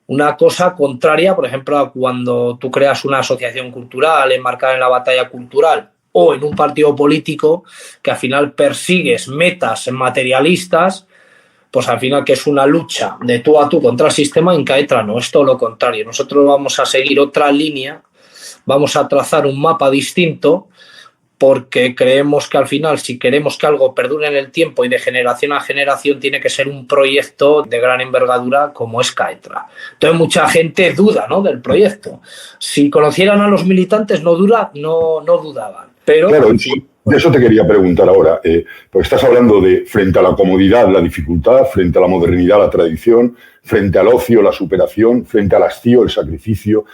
Una cosa contraria, por ejemplo, a cuando tú creas una asociación cultural enmarcada en la batalla cultural o en un partido político que al final persigues metas materialistas, pues al final que es una lucha de tú a tú contra el sistema. En Caetra no, es todo lo contrario. Nosotros vamos a seguir otra línea, vamos a trazar un mapa distinto, porque creemos que al final, si queremos que algo perdure en el tiempo y de generación a generación, tiene que ser un proyecto de gran envergadura como es Caetra. Entonces mucha gente duda, ¿no?, del proyecto. Si conocieran a los militantes no dudaban. Pero claro, de eso te quería preguntar ahora, porque estás hablando de frente a la comodidad, la dificultad, frente a la modernidad, la tradición, frente al ocio, la superación, frente al hastío, el sacrificio.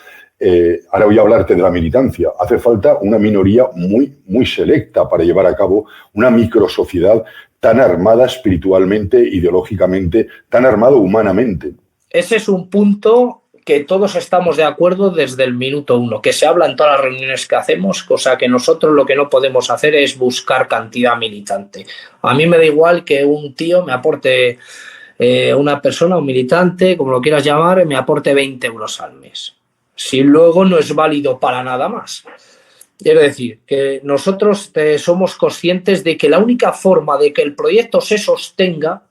Ahora voy a hablarte de la militancia. Hace falta una minoría muy, muy selecta para llevar a cabo una microsociedad tan armada espiritualmente, ideológicamente, tan armada humanamente. Ese es un punto que todos estamos de acuerdo desde el minuto 1, que se habla en todas las reuniones que hacemos, cosa que nosotros lo que no podemos hacer es buscar cantidad militante. A mí me da igual que un tío me aporte, una persona, un militante, como lo quieras llamar, me aporte 20 euros al mes. Si luego no es válido para nada más. Es decir, que nosotros somos conscientes de que la única forma de que el proyecto se sostenga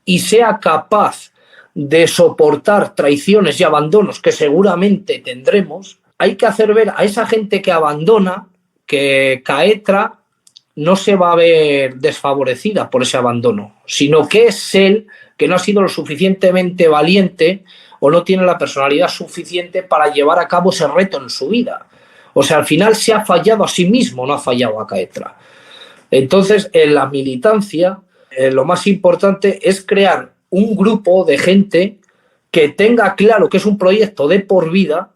y sea capaz de soportar traiciones y abandonos que seguramente tendremos, hay que hacer ver a esa gente que abandona que Caetra no se va a ver desfavorecida por ese abandono, sino que es él que no ha sido lo suficientemente valiente o no tiene la personalidad suficiente para llevar a cabo ese reto en su vida. O sea, al final se ha fallado a sí mismo, no ha fallado a Caetra. Entonces, en la militancia, lo más importante es crear un grupo de gente que tenga claro que es un proyecto de por vida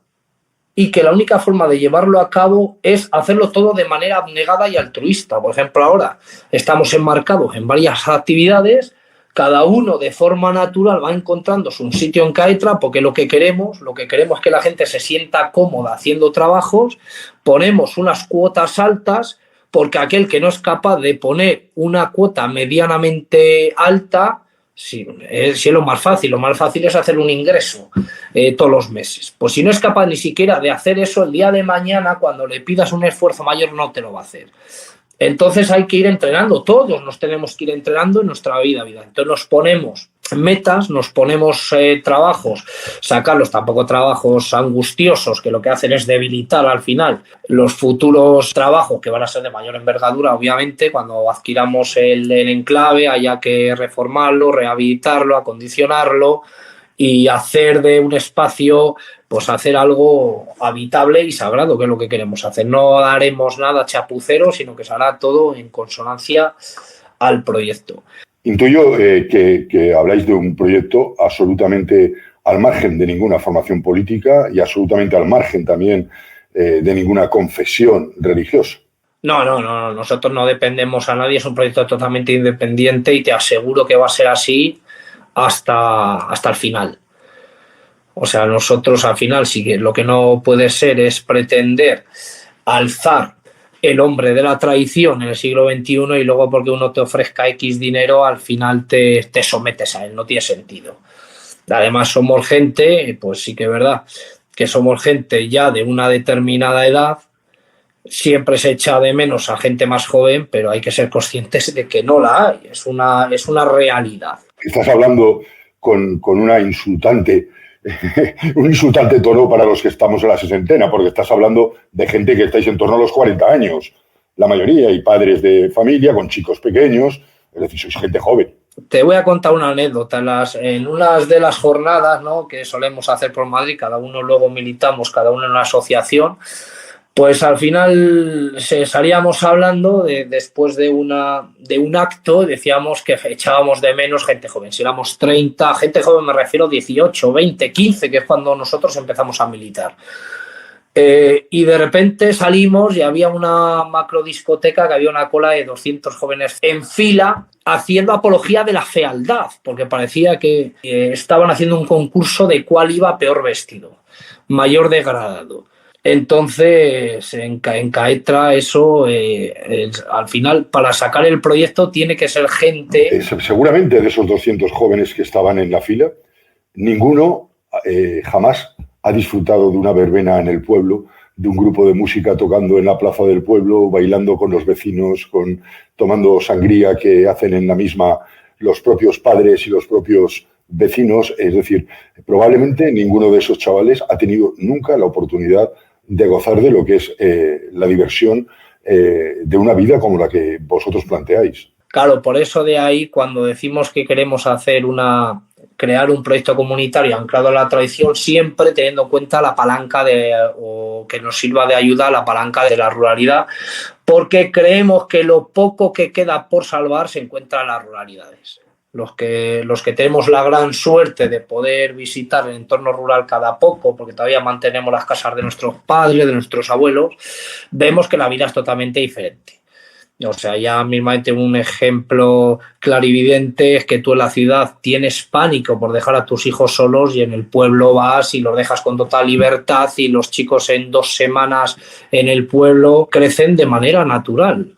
y que la única forma de llevarlo a cabo es hacerlo todo de manera abnegada y altruista. Por ejemplo, ahora estamos enmarcados en varias actividades. Cada uno de forma natural va encontrando su sitio en Caetra, porque lo que queremos es que la gente se sienta cómoda haciendo trabajos. Ponemos unas cuotas altas porque aquel que no es capaz de poner una cuota medianamente alta, sí, es lo más fácil es hacer un ingreso todos los meses. Pues si no es capaz ni siquiera de hacer eso, el día de mañana, cuando le pidas un esfuerzo mayor, no te lo va a hacer. Entonces hay que ir entrenando, todos nos tenemos que ir entrenando en nuestra vida. Entonces nos ponemos metas, nos ponemos trabajos, sacarlos, tampoco trabajos angustiosos que lo que hacen es debilitar al final los futuros trabajos que van a ser de mayor envergadura. Obviamente, cuando adquiramos el enclave haya que reformarlo, rehabilitarlo, acondicionarlo y hacer de un espacio, pues hacer algo habitable y sagrado, que es lo que queremos hacer. No haremos nada chapucero, sino que se hará todo en consonancia al proyecto. Intuyo que habláis de un proyecto absolutamente al margen de ninguna formación política y absolutamente al margen también de ninguna confesión religiosa. No, nosotros no dependemos a nadie, es un proyecto totalmente independiente y te aseguro que va a ser así hasta el final. O sea, nosotros al final sí que lo que no puede ser es pretender alzar el hombre de la tradición en el siglo XXI y luego porque uno te ofrezca X dinero, al final te sometes a él, no tiene sentido. Además somos gente, pues sí que es verdad, que somos gente ya de una determinada edad, siempre se echa de menos a gente más joven, pero hay que ser conscientes de que no la hay, es una realidad. Estás hablando con una insultante, un insultante tono para los que estamos en la sesentena, porque estás hablando de gente que estáis en torno a los 40 años, la mayoría, y padres de familia con chicos pequeños, es decir, sois gente joven. Te voy a contar una anécdota. En unas de las jornadas, ¿no?, que solemos hacer por Madrid, cada uno luego militamos, cada uno en una asociación, pues al final salíamos hablando después de un acto, decíamos que echábamos de menos gente joven. Si éramos 30, gente joven me refiero 18, 20, 15, que es cuando nosotros empezamos a militar. Y de repente salimos y había una macrodiscoteca que había una cola de 200 jóvenes en fila haciendo apología de la fealdad, porque parecía que estaban haciendo un concurso de cuál iba peor vestido, mayor degradado. Entonces, en Caetra eso, al final, para sacar el proyecto tiene que ser gente... Seguramente de esos 200 jóvenes que estaban en la fila, ninguno jamás ha disfrutado de una verbena en el pueblo, de un grupo de música tocando en la plaza del pueblo, bailando con los vecinos, tomando sangría que hacen en la misma los propios padres y los propios vecinos. Es decir, probablemente ninguno de esos chavales ha tenido nunca la oportunidad de gozar de lo que es la diversión de una vida como la que vosotros planteáis. Claro, por eso de ahí, cuando decimos que queremos crear un proyecto comunitario anclado en la tradición, siempre teniendo en cuenta la palanca o que nos sirva de ayuda a la palanca de la ruralidad, porque creemos que lo poco que queda por salvar se encuentra en las ruralidades. Los que tenemos la gran suerte de poder visitar el entorno rural cada poco, porque todavía mantenemos las casas de nuestros padres, de nuestros abuelos, vemos que la vida es totalmente diferente. O sea, ya mismamente un ejemplo clarividente es que tú en la ciudad tienes pánico por dejar a tus hijos solos y en el pueblo vas y los dejas con total libertad y los chicos en 2 semanas en el pueblo crecen de manera natural.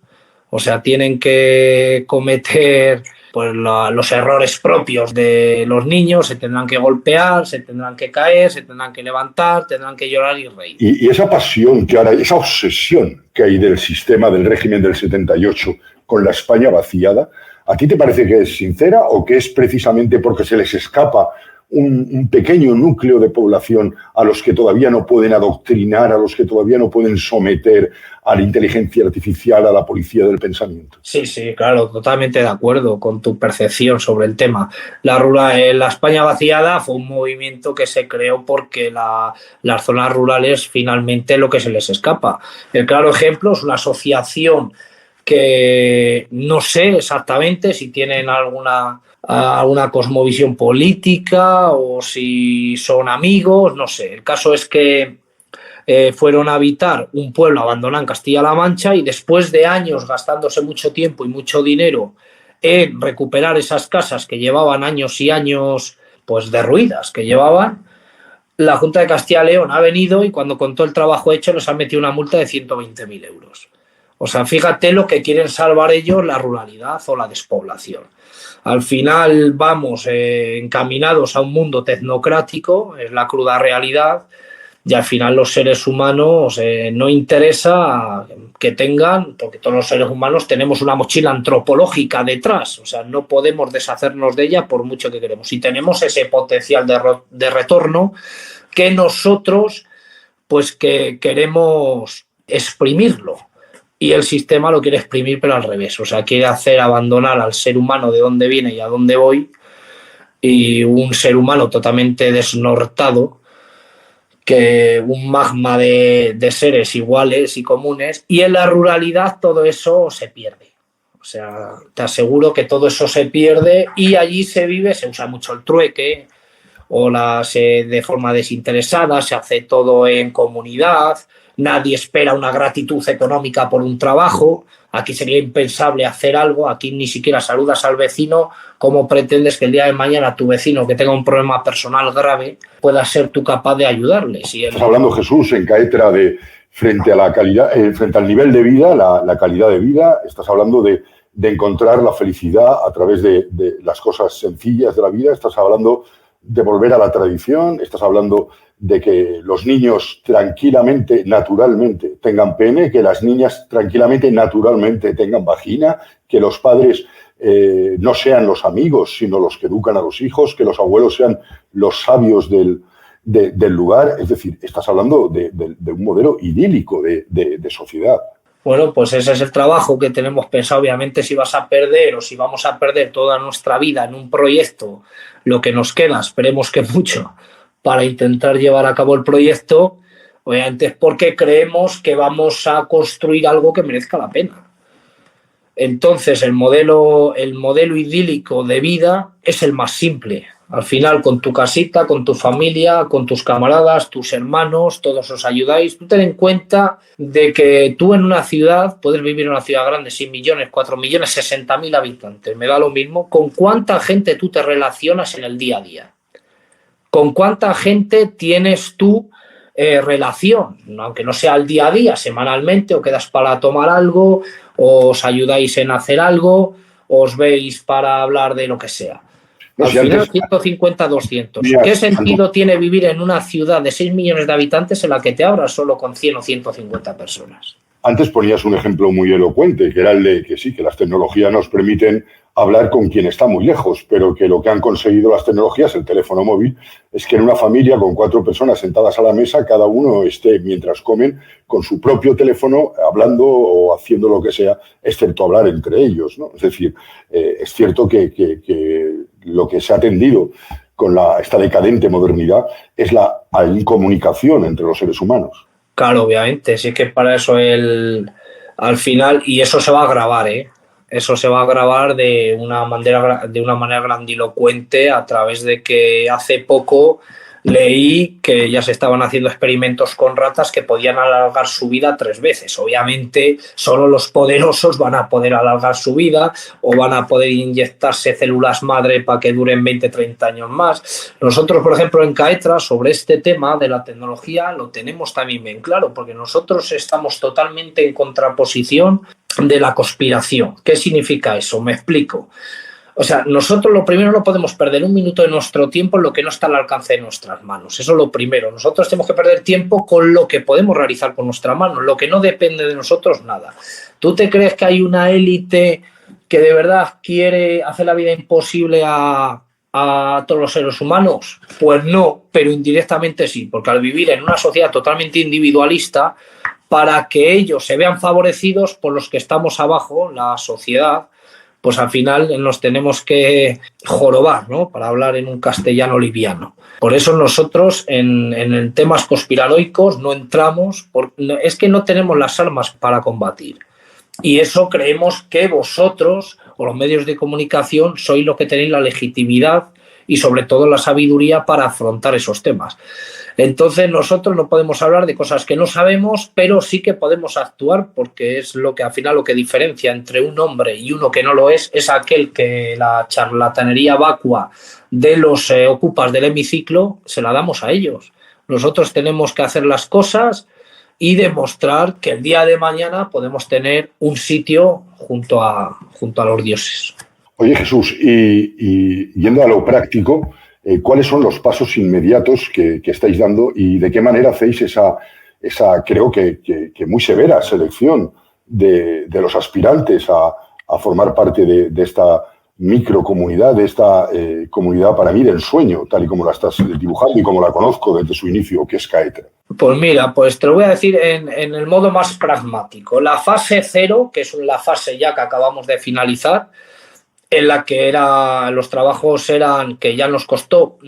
O sea, tienen que cometer pues los errores propios de los niños, se tendrán que golpear, se tendrán que caer, se tendrán que levantar, tendrán que llorar y reír. Y esa pasión que ahora, esa obsesión que hay del sistema del régimen del 78 con la España vaciada, ¿a ti te parece que es sincera o que es precisamente porque se les escapa un pequeño núcleo de población a los que todavía no pueden adoctrinar, a los que todavía no pueden someter a la inteligencia artificial, a la policía del pensamiento? Sí, claro, totalmente de acuerdo con tu percepción sobre el tema. La España vaciada fue un movimiento que se creó porque las zonas rurales finalmente lo que se les escapa. El claro ejemplo es una asociación que no sé exactamente si tienen alguna cosmovisión política o si son amigos, no sé. El caso es que fueron a habitar un pueblo abandonado en Castilla-La Mancha y después de años gastándose mucho tiempo y mucho dinero en recuperar esas casas que llevaban años y años pues derruidas que llevaban, la Junta de Castilla y León ha venido y cuando contó el trabajo hecho les ha metido una multa de 120.000 euros. O sea, fíjate lo que quieren salvar ellos, la ruralidad o la despoblación. Al final vamos encaminados a un mundo tecnocrático, es la cruda realidad, y al final los seres humanos no interesa que tengan, porque todos los seres humanos tenemos una mochila antropológica detrás, o sea, no podemos deshacernos de ella por mucho que queremos. Y tenemos ese potencial de retorno que nosotros pues que queremos exprimirlo. Y el sistema lo quiere exprimir, pero al revés. O sea, quiere hacer abandonar al ser humano de dónde viene y a dónde voy. Y un ser humano totalmente desnortado, que un magma de seres iguales y comunes. Y en la ruralidad todo eso se pierde. O sea, te aseguro que todo eso se pierde y allí se vive, se usa mucho el trueque o de forma desinteresada, se hace todo en comunidad. nadie espera una gratitud económica por un trabajo, aquí sería impensable hacer algo, aquí ni siquiera saludas al vecino, ¿cómo pretendes que el día de mañana tu vecino que tenga un problema personal grave pueda ser tú capaz de ayudarle? Si él... Estás hablando, Jesús, en Caetra de frente a la calidad, frente al nivel de vida, la calidad de vida, estás hablando de encontrar la felicidad a través de las cosas sencillas de la vida, estás hablando de volver a la tradición, estás hablando de que los niños tranquilamente, naturalmente tengan pene, que las niñas tranquilamente, naturalmente tengan vagina, que los padres no sean los amigos, sino los que educan a los hijos, que los abuelos sean los sabios del lugar. Es decir, estás hablando de un modelo idílico de sociedad. Bueno, pues ese es el trabajo que tenemos pensado. Obviamente, si vas a perder o si vamos a perder toda nuestra vida en un proyecto, lo que nos queda, esperemos que mucho, para intentar llevar a cabo el proyecto, obviamente es porque creemos que vamos a construir algo que merezca la pena. Entonces, el modelo idílico de vida es el más simple. Al final, con tu casita, con tu familia, con tus camaradas, tus hermanos, todos os ayudáis. Tú ten en cuenta de que tú en una ciudad, puedes vivir en una ciudad grande, 6 millones, 4 millones, 60.000 habitantes, me da lo mismo. ¿Con cuánta gente tú te relacionas en el día a día? ¿Con cuánta gente tienes tú relación? Aunque no sea al día a día, semanalmente, o quedas para tomar algo, o os ayudáis en hacer algo, o os veis para hablar de lo que sea. Al final, 150, 200. ¿Qué sentido tiene vivir en una ciudad de 6 millones de habitantes en la que te abras solo con 100 o 150 personas? Antes ponías un ejemplo muy elocuente, que era el de que sí, que las tecnologías nos permiten hablar con quien está muy lejos, pero que lo que han conseguido las tecnologías, el teléfono móvil, es que en una familia con 4 personas sentadas a la mesa, cada uno esté, mientras comen, con su propio teléfono, hablando o haciendo lo que sea, excepto hablar entre ellos, ¿no? Es decir, es cierto que lo que se ha tendido con esta decadente modernidad es la incomunicación entre los seres humanos. Claro, obviamente, sí que para eso al final, y eso se va a grabar, eso se va a grabar de una manera grandilocuente, a través de que hace poco leí que ya se estaban haciendo experimentos con ratas que podían alargar su vida 3 veces. Obviamente, solo los poderosos van a poder alargar su vida o van a poder inyectarse células madre para que duren 20, 30 años más. Nosotros, por ejemplo, en Caetra, sobre este tema de la tecnología, lo tenemos también bien claro, porque nosotros estamos totalmente en contraposición de la conspiración. ¿Qué significa eso? Me explico. O sea, nosotros lo primero no podemos perder un minuto de nuestro tiempo en lo que no está al alcance de nuestras manos. Eso es lo primero. Nosotros tenemos que perder tiempo con lo que podemos realizar con nuestra mano, lo que no depende de nosotros, nada. ¿Tú te crees que hay una élite que de verdad quiere hacer la vida imposible a todos los seres humanos? Pues no, pero indirectamente sí, porque al vivir en una sociedad totalmente individualista, para que ellos se vean favorecidos por los que estamos abajo, la sociedad, pues al final nos tenemos que jorobar, ¿no? Para hablar en un castellano liviano. Por eso nosotros en temas conspiranoicos no entramos, es que no tenemos las armas para combatir. Y eso creemos que vosotros, o los medios de comunicación, sois los que tenéis la legitimidad y sobre todo la sabiduría para afrontar esos temas. Entonces nosotros no podemos hablar de cosas que no sabemos, pero sí que podemos actuar, porque es lo que al final lo que diferencia entre un hombre y uno que no lo es aquel que la charlatanería vacua de los ocupas del hemiciclo se la damos a ellos. Nosotros tenemos que hacer las cosas y demostrar que el día de mañana podemos tener un sitio junto a los dioses. Oye, Jesús, y yendo a lo práctico, ¿cuáles son los pasos inmediatos que estáis dando y de qué manera hacéis esa creo que muy severa selección de los aspirantes a formar parte de esta microcomunidad, de esta comunidad para mí del sueño, tal y como la estás dibujando y como la conozco desde su inicio, que es Caetra? Pues mira, pues te lo voy a decir en el modo más pragmático. La fase 0, que es la fase ya que acabamos de finalizar, en la que los trabajos eran que ya nos costó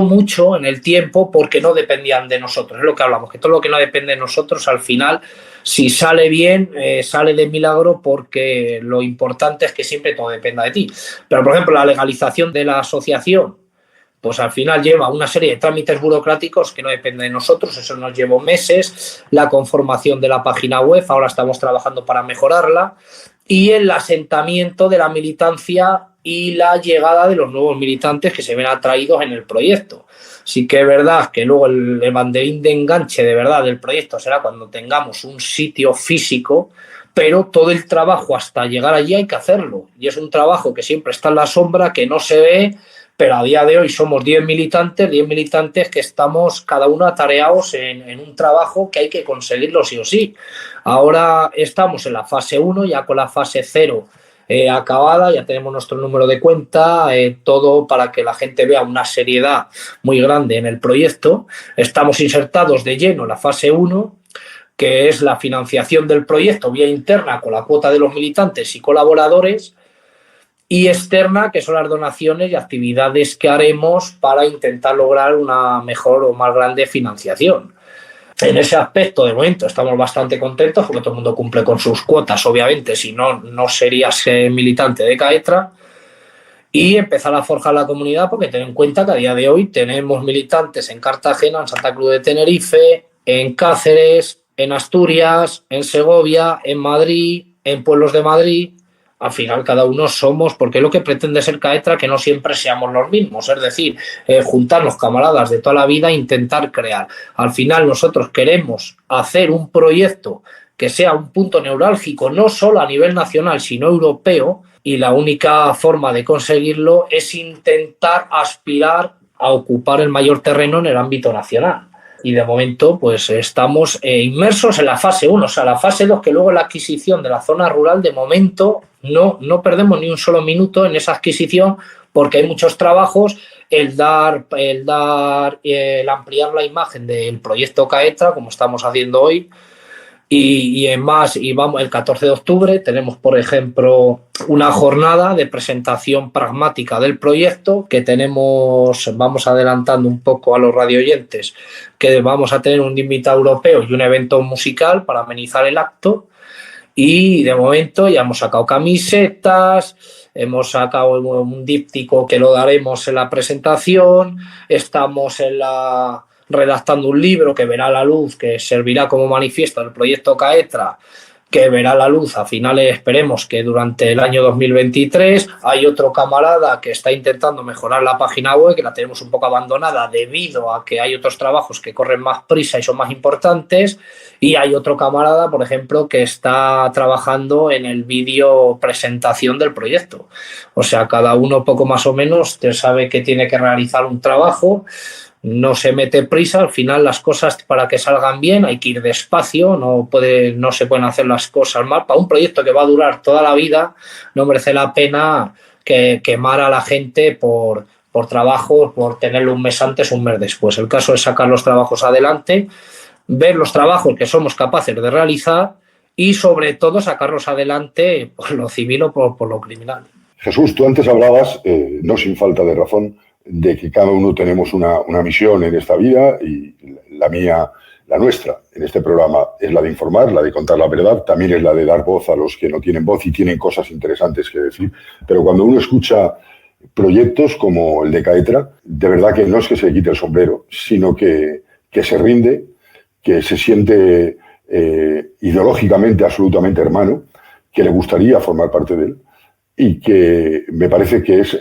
mucho en el tiempo porque no dependían de nosotros. Es lo que hablamos, que todo lo que no depende de nosotros al final, si sale bien, sale de milagro, porque lo importante es que siempre todo dependa de ti. Pero, por ejemplo, la legalización de la asociación, pues al final lleva una serie de trámites burocráticos que no dependen de nosotros, eso nos llevó meses, la conformación de la página web, ahora estamos trabajando para mejorarla, y el asentamiento de la militancia y la llegada de los nuevos militantes que se ven atraídos en el proyecto. Sí que es verdad que luego el banderín de enganche de verdad del proyecto será cuando tengamos un sitio físico, pero todo el trabajo hasta llegar allí hay que hacerlo. Y es un trabajo que siempre está en la sombra, que no se ve, pero a día de hoy somos 10 militantes que estamos cada uno atareados en un trabajo que hay que conseguirlo sí o sí. Ahora estamos en la fase 1, ya con la fase 0 acabada, ya tenemos nuestro número de cuenta, todo para que la gente vea una seriedad muy grande en el proyecto. Estamos insertados de lleno en la fase 1, que es la financiación del proyecto vía interna con la cuota de los militantes y colaboradores, y externa, que son las donaciones y actividades que haremos para intentar lograr una mejor o más grande financiación. En ese aspecto, de momento, estamos bastante contentos porque todo el mundo cumple con sus cuotas, obviamente, si no, no serías militante de CAETRA, y empezar a forjar la comunidad, porque ten en cuenta que a día de hoy tenemos militantes en Cartagena, en Santa Cruz de Tenerife, en Cáceres, en Asturias, en Segovia, en Madrid, en pueblos de Madrid. Al final cada uno somos, porque lo que pretende ser CAETRA, que no siempre seamos los mismos, es decir, juntarnos camaradas de toda la vida e intentar crear. Al final nosotros queremos hacer un proyecto que sea un punto neurálgico, no solo a nivel nacional, sino europeo, y la única forma de conseguirlo es intentar aspirar a ocupar el mayor terreno en el ámbito nacional. Y de momento pues estamos inmersos en la fase 1, o sea, la fase 2, que luego la adquisición de la zona rural, de momento no perdemos ni un solo minuto en esa adquisición, porque hay muchos trabajos, el ampliar la imagen del proyecto CAETRA, como estamos haciendo hoy, y vamos, el 14 de octubre tenemos, por ejemplo, una jornada de presentación pragmática del proyecto que vamos adelantando un poco a los radioyentes, que vamos a tener un invitado europeo y un evento musical para amenizar el acto. Y de momento ya hemos sacado camisetas, hemos sacado un díptico que lo daremos en la presentación, estamos redactando un libro que verá la luz, que servirá como manifiesto del proyecto CAETRA, que verá la luz a finales, esperemos que durante el año 2023. Hay otro camarada que está intentando mejorar la página web, que la tenemos un poco abandonada debido a que hay otros trabajos que corren más prisa y son más importantes, y hay otro camarada, por ejemplo, que está trabajando en el vídeo presentación del proyecto. O sea, cada uno poco más o menos sabe que tiene que realizar un trabajo. No se mete prisa, al final las cosas para que salgan bien hay que ir despacio, no se pueden hacer las cosas mal. Para un proyecto que va a durar toda la vida no merece la pena que quemar a la gente por trabajo, por tenerlo un mes antes o un mes después. El caso es sacar los trabajos adelante, ver los trabajos que somos capaces de realizar y sobre todo sacarlos adelante por lo civil o por lo criminal. Jesús, tú antes hablabas, no sin falta de razón, de que cada uno tenemos una misión en esta vida, y la mía, la nuestra, en este programa es la de informar, la de contar la verdad, también es la de dar voz a los que no tienen voz y tienen cosas interesantes que decir. Pero cuando uno escucha proyectos como el de CAETRA, de verdad que no es que se quite el sombrero, sino que se rinde, que se siente ideológicamente absolutamente hermano, que le gustaría formar parte de él, y que me parece que es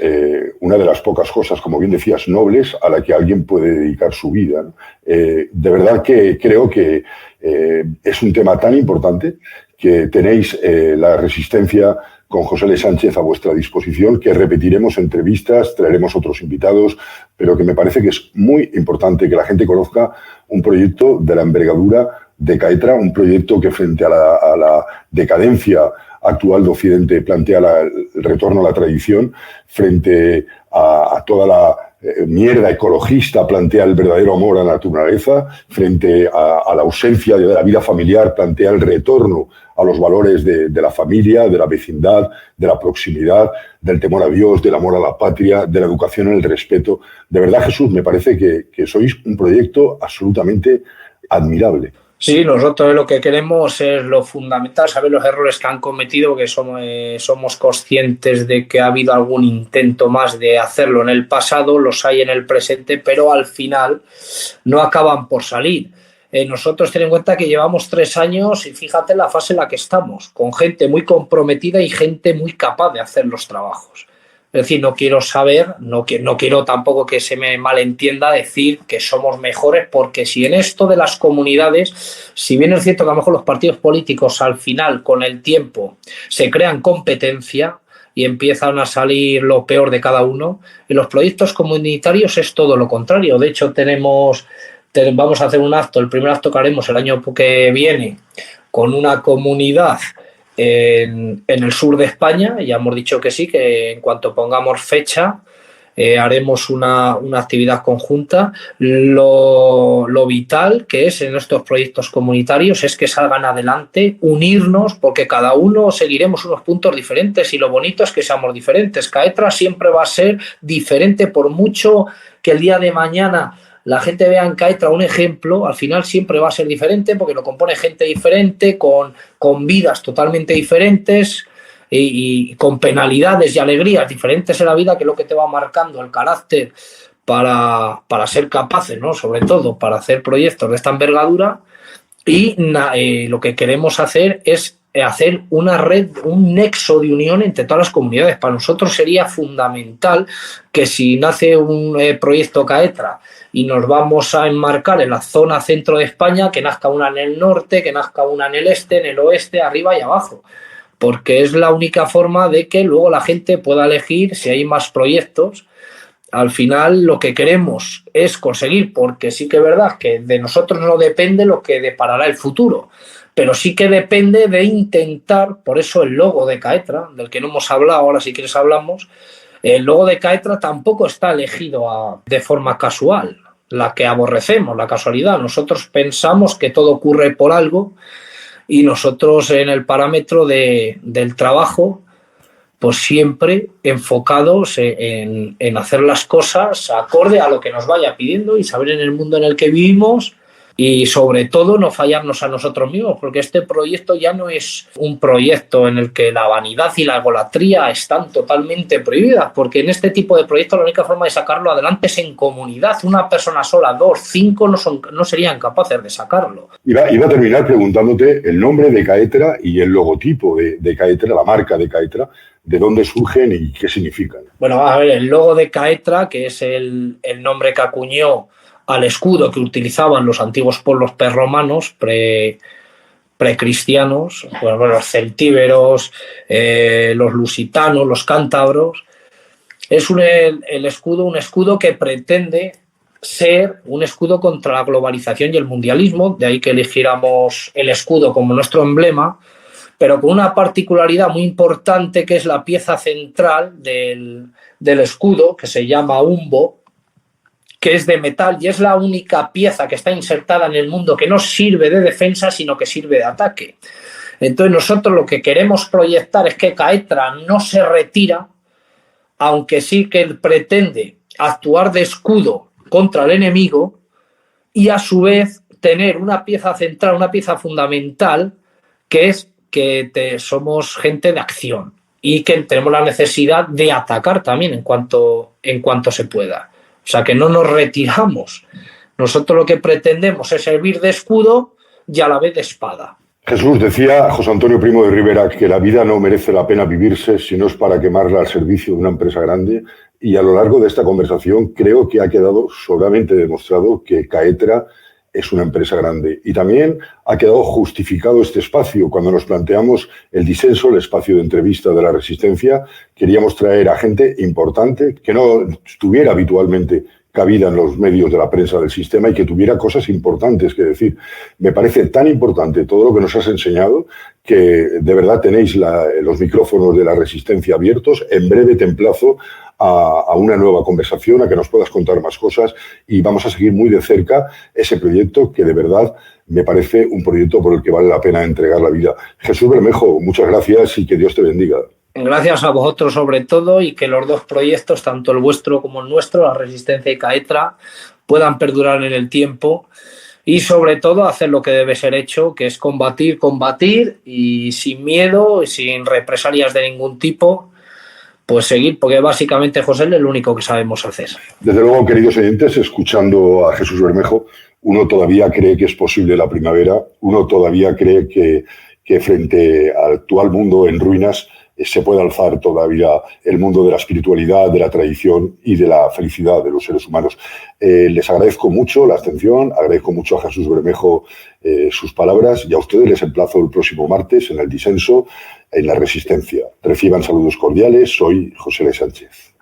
una de las pocas cosas, como bien decías, nobles a la que alguien puede dedicar su vida, ¿no? De verdad que creo que es un tema tan importante que tenéis la Resistencia con José L. Sánchez a vuestra disposición, que repetiremos entrevistas, traeremos otros invitados, pero que me parece que es muy importante que la gente conozca un proyecto de la envergadura de CAETRA, un proyecto que frente a la decadencia actual de Occidente plantea el retorno a la tradición, frente a toda la mierda ecologista plantea el verdadero amor a la naturaleza, frente a la ausencia de la vida familiar plantea el retorno a los valores de la familia, de la vecindad, de la proximidad, del temor a Dios, del amor a la patria, de la educación en el respeto. De verdad, Jesús, me parece que sois un proyecto absolutamente admirable. Sí, nosotros lo que queremos es lo fundamental, saber los errores que han cometido, porque somos conscientes de que ha habido algún intento más de hacerlo en el pasado, los hay en el presente, pero al final no acaban por salir. Nosotros ten en cuenta que llevamos 3 años y fíjate la fase en la que estamos, con gente muy comprometida y gente muy capaz de hacer los trabajos. Es decir, no quiero tampoco que se me malentienda decir que somos mejores, porque si en esto de las comunidades, si bien es cierto que a lo mejor los partidos políticos al final, con el tiempo, se crean competencia y empiezan a salir lo peor de cada uno, en los proyectos comunitarios es todo lo contrario. De hecho, vamos a hacer un acto, el primer acto que haremos el año que viene, con una comunidad en el sur de España. Ya hemos dicho que sí, que en cuanto pongamos fecha haremos una actividad conjunta. Lo vital que es en estos proyectos comunitarios es que salgan adelante, unirnos, porque cada uno seguiremos unos puntos diferentes y lo bonito es que seamos diferentes. Caetra siempre va a ser diferente, por mucho que el día de mañana la gente vea en Caetra un ejemplo, al final siempre va a ser diferente porque lo compone gente diferente, con vidas totalmente diferentes y con penalidades y alegrías diferentes en la vida, que es lo que te va marcando el carácter para ser capaces, ¿no? Sobre todo para hacer proyectos de esta envergadura. Y lo que queremos hacer es hacer una red, un nexo de unión entre todas las comunidades. Para nosotros sería fundamental que si nace un proyecto Caetra y nos vamos a enmarcar en la zona centro de España, que nazca una en el norte, que nazca una en el este, en el oeste, arriba y abajo, porque es la única forma de que luego la gente pueda elegir si hay más proyectos. Al final lo que queremos es conseguir, porque sí que es verdad que de nosotros no depende lo que deparará el futuro, pero sí que depende de intentar, por eso el logo de Caetra, del que no hemos hablado, ahora si quieres hablamos. El logo de Caetra tampoco está elegido de forma casual, la que aborrecemos, la casualidad. Nosotros pensamos que todo ocurre por algo y nosotros en el parámetro del trabajo, pues siempre enfocados en hacer las cosas acorde a lo que nos vaya pidiendo y saber en el mundo en el que vivimos. Y sobre todo no fallarnos a nosotros mismos, porque este proyecto ya no es un proyecto en el que la vanidad y la egolatría están totalmente prohibidas, porque en este tipo de proyectos la única forma de sacarlo adelante es en comunidad. Una persona sola, 2, 5 no serían capaces de sacarlo. Iba a terminar preguntándote el nombre de Caetra y el logotipo de Caetra, la marca de Caetra, de dónde surgen y qué significan. Bueno, a ver, el logo de Caetra, que es el nombre que acuñó al escudo que utilizaban los antiguos pueblos prerromanos, precristianos, bueno, los celtíberos, los lusitanos, los cántabros. Es el escudo, un escudo que pretende ser un escudo contra la globalización y el mundialismo, de ahí que eligiéramos el escudo como nuestro emblema, pero con una particularidad muy importante, que es la pieza central del escudo, que se llama umbo, que es de metal y es la única pieza que está insertada en el mundo que no sirve de defensa, sino que sirve de ataque. Entonces nosotros lo que queremos proyectar es que Caetra no se retira, aunque sí que él pretende actuar de escudo contra el enemigo y a su vez tener una pieza central, una pieza fundamental, que es que somos gente de acción y que tenemos la necesidad de atacar también en cuanto se pueda. O sea, que no nos retiramos. Nosotros lo que pretendemos es servir de escudo y a la vez de espada. Jesús, decía José Antonio Primo de Rivera que la vida no merece la pena vivirse si no es para quemarla al servicio de una empresa grande, y a lo largo de esta conversación creo que ha quedado sobradamente demostrado que Caetra es una empresa grande. Y también ha quedado justificado este espacio. Cuando nos planteamos el disenso, el espacio de entrevista de la Resistencia, queríamos traer a gente importante que no estuviera habitualmente cabida en los medios de la prensa del sistema y que tuviera cosas importantes que decir. Me parece tan importante todo lo que nos has enseñado que de verdad tenéis los micrófonos de la Resistencia abiertos. En breve te emplazo a una nueva conversación, a que nos puedas contar más cosas, y vamos a seguir muy de cerca ese proyecto que de verdad me parece un proyecto por el que vale la pena entregar la vida. Jesús Bermejo, muchas gracias y que Dios te bendiga. Gracias a vosotros sobre todo, y que los dos proyectos, tanto el vuestro como el nuestro, la Resistencia y Caetra, puedan perdurar en el tiempo y sobre todo hacer lo que debe ser hecho, que es combatir y sin miedo, sin represalias de ningún tipo, pues seguir, porque básicamente, José, es lo único que sabemos hacer. Desde luego, queridos oyentes, escuchando a Jesús Bermejo, uno todavía cree que es posible la primavera, uno todavía cree que frente al actual mundo en ruinas se puede alzar todavía el mundo de la espiritualidad, de la tradición y de la felicidad de los seres humanos. Les agradezco mucho la atención, agradezco mucho a Jesús Bermejo sus palabras, y a ustedes les emplazo el próximo martes en el Disenso, en La Resistencia. Reciban saludos cordiales, soy José L. Sánchez.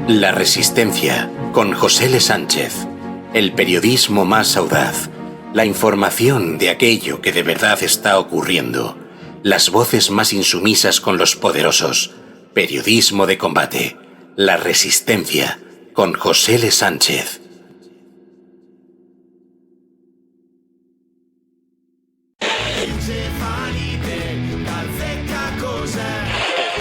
La Resistencia, con José L. Sánchez. El periodismo más audaz. La información de aquello que de verdad está ocurriendo. Las voces más insumisas con los poderosos. Periodismo de combate. La Resistencia, con José L. Sánchez.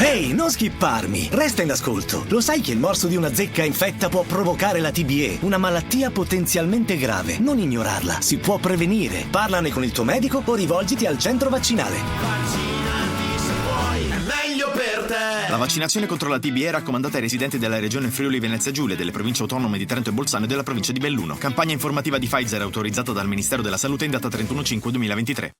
Ehi, non skipparmi, resta in ascolto. Lo sai che il morso di una zecca infetta può provocare la TBE, una malattia potenzialmente grave. Non ignorarla, si può prevenire. Parlane con il tuo medico o rivolgiti al centro vaccinale. Vaccinati se vuoi, è meglio per te. La vaccinazione contro la TBE è raccomandata ai residenti della regione Friuli Venezia Giulia, delle province autonome di Trento e Bolzano e della provincia di Belluno. Campagna informativa di Pfizer autorizzata dal Ministero della Salute in data 31/5/2023.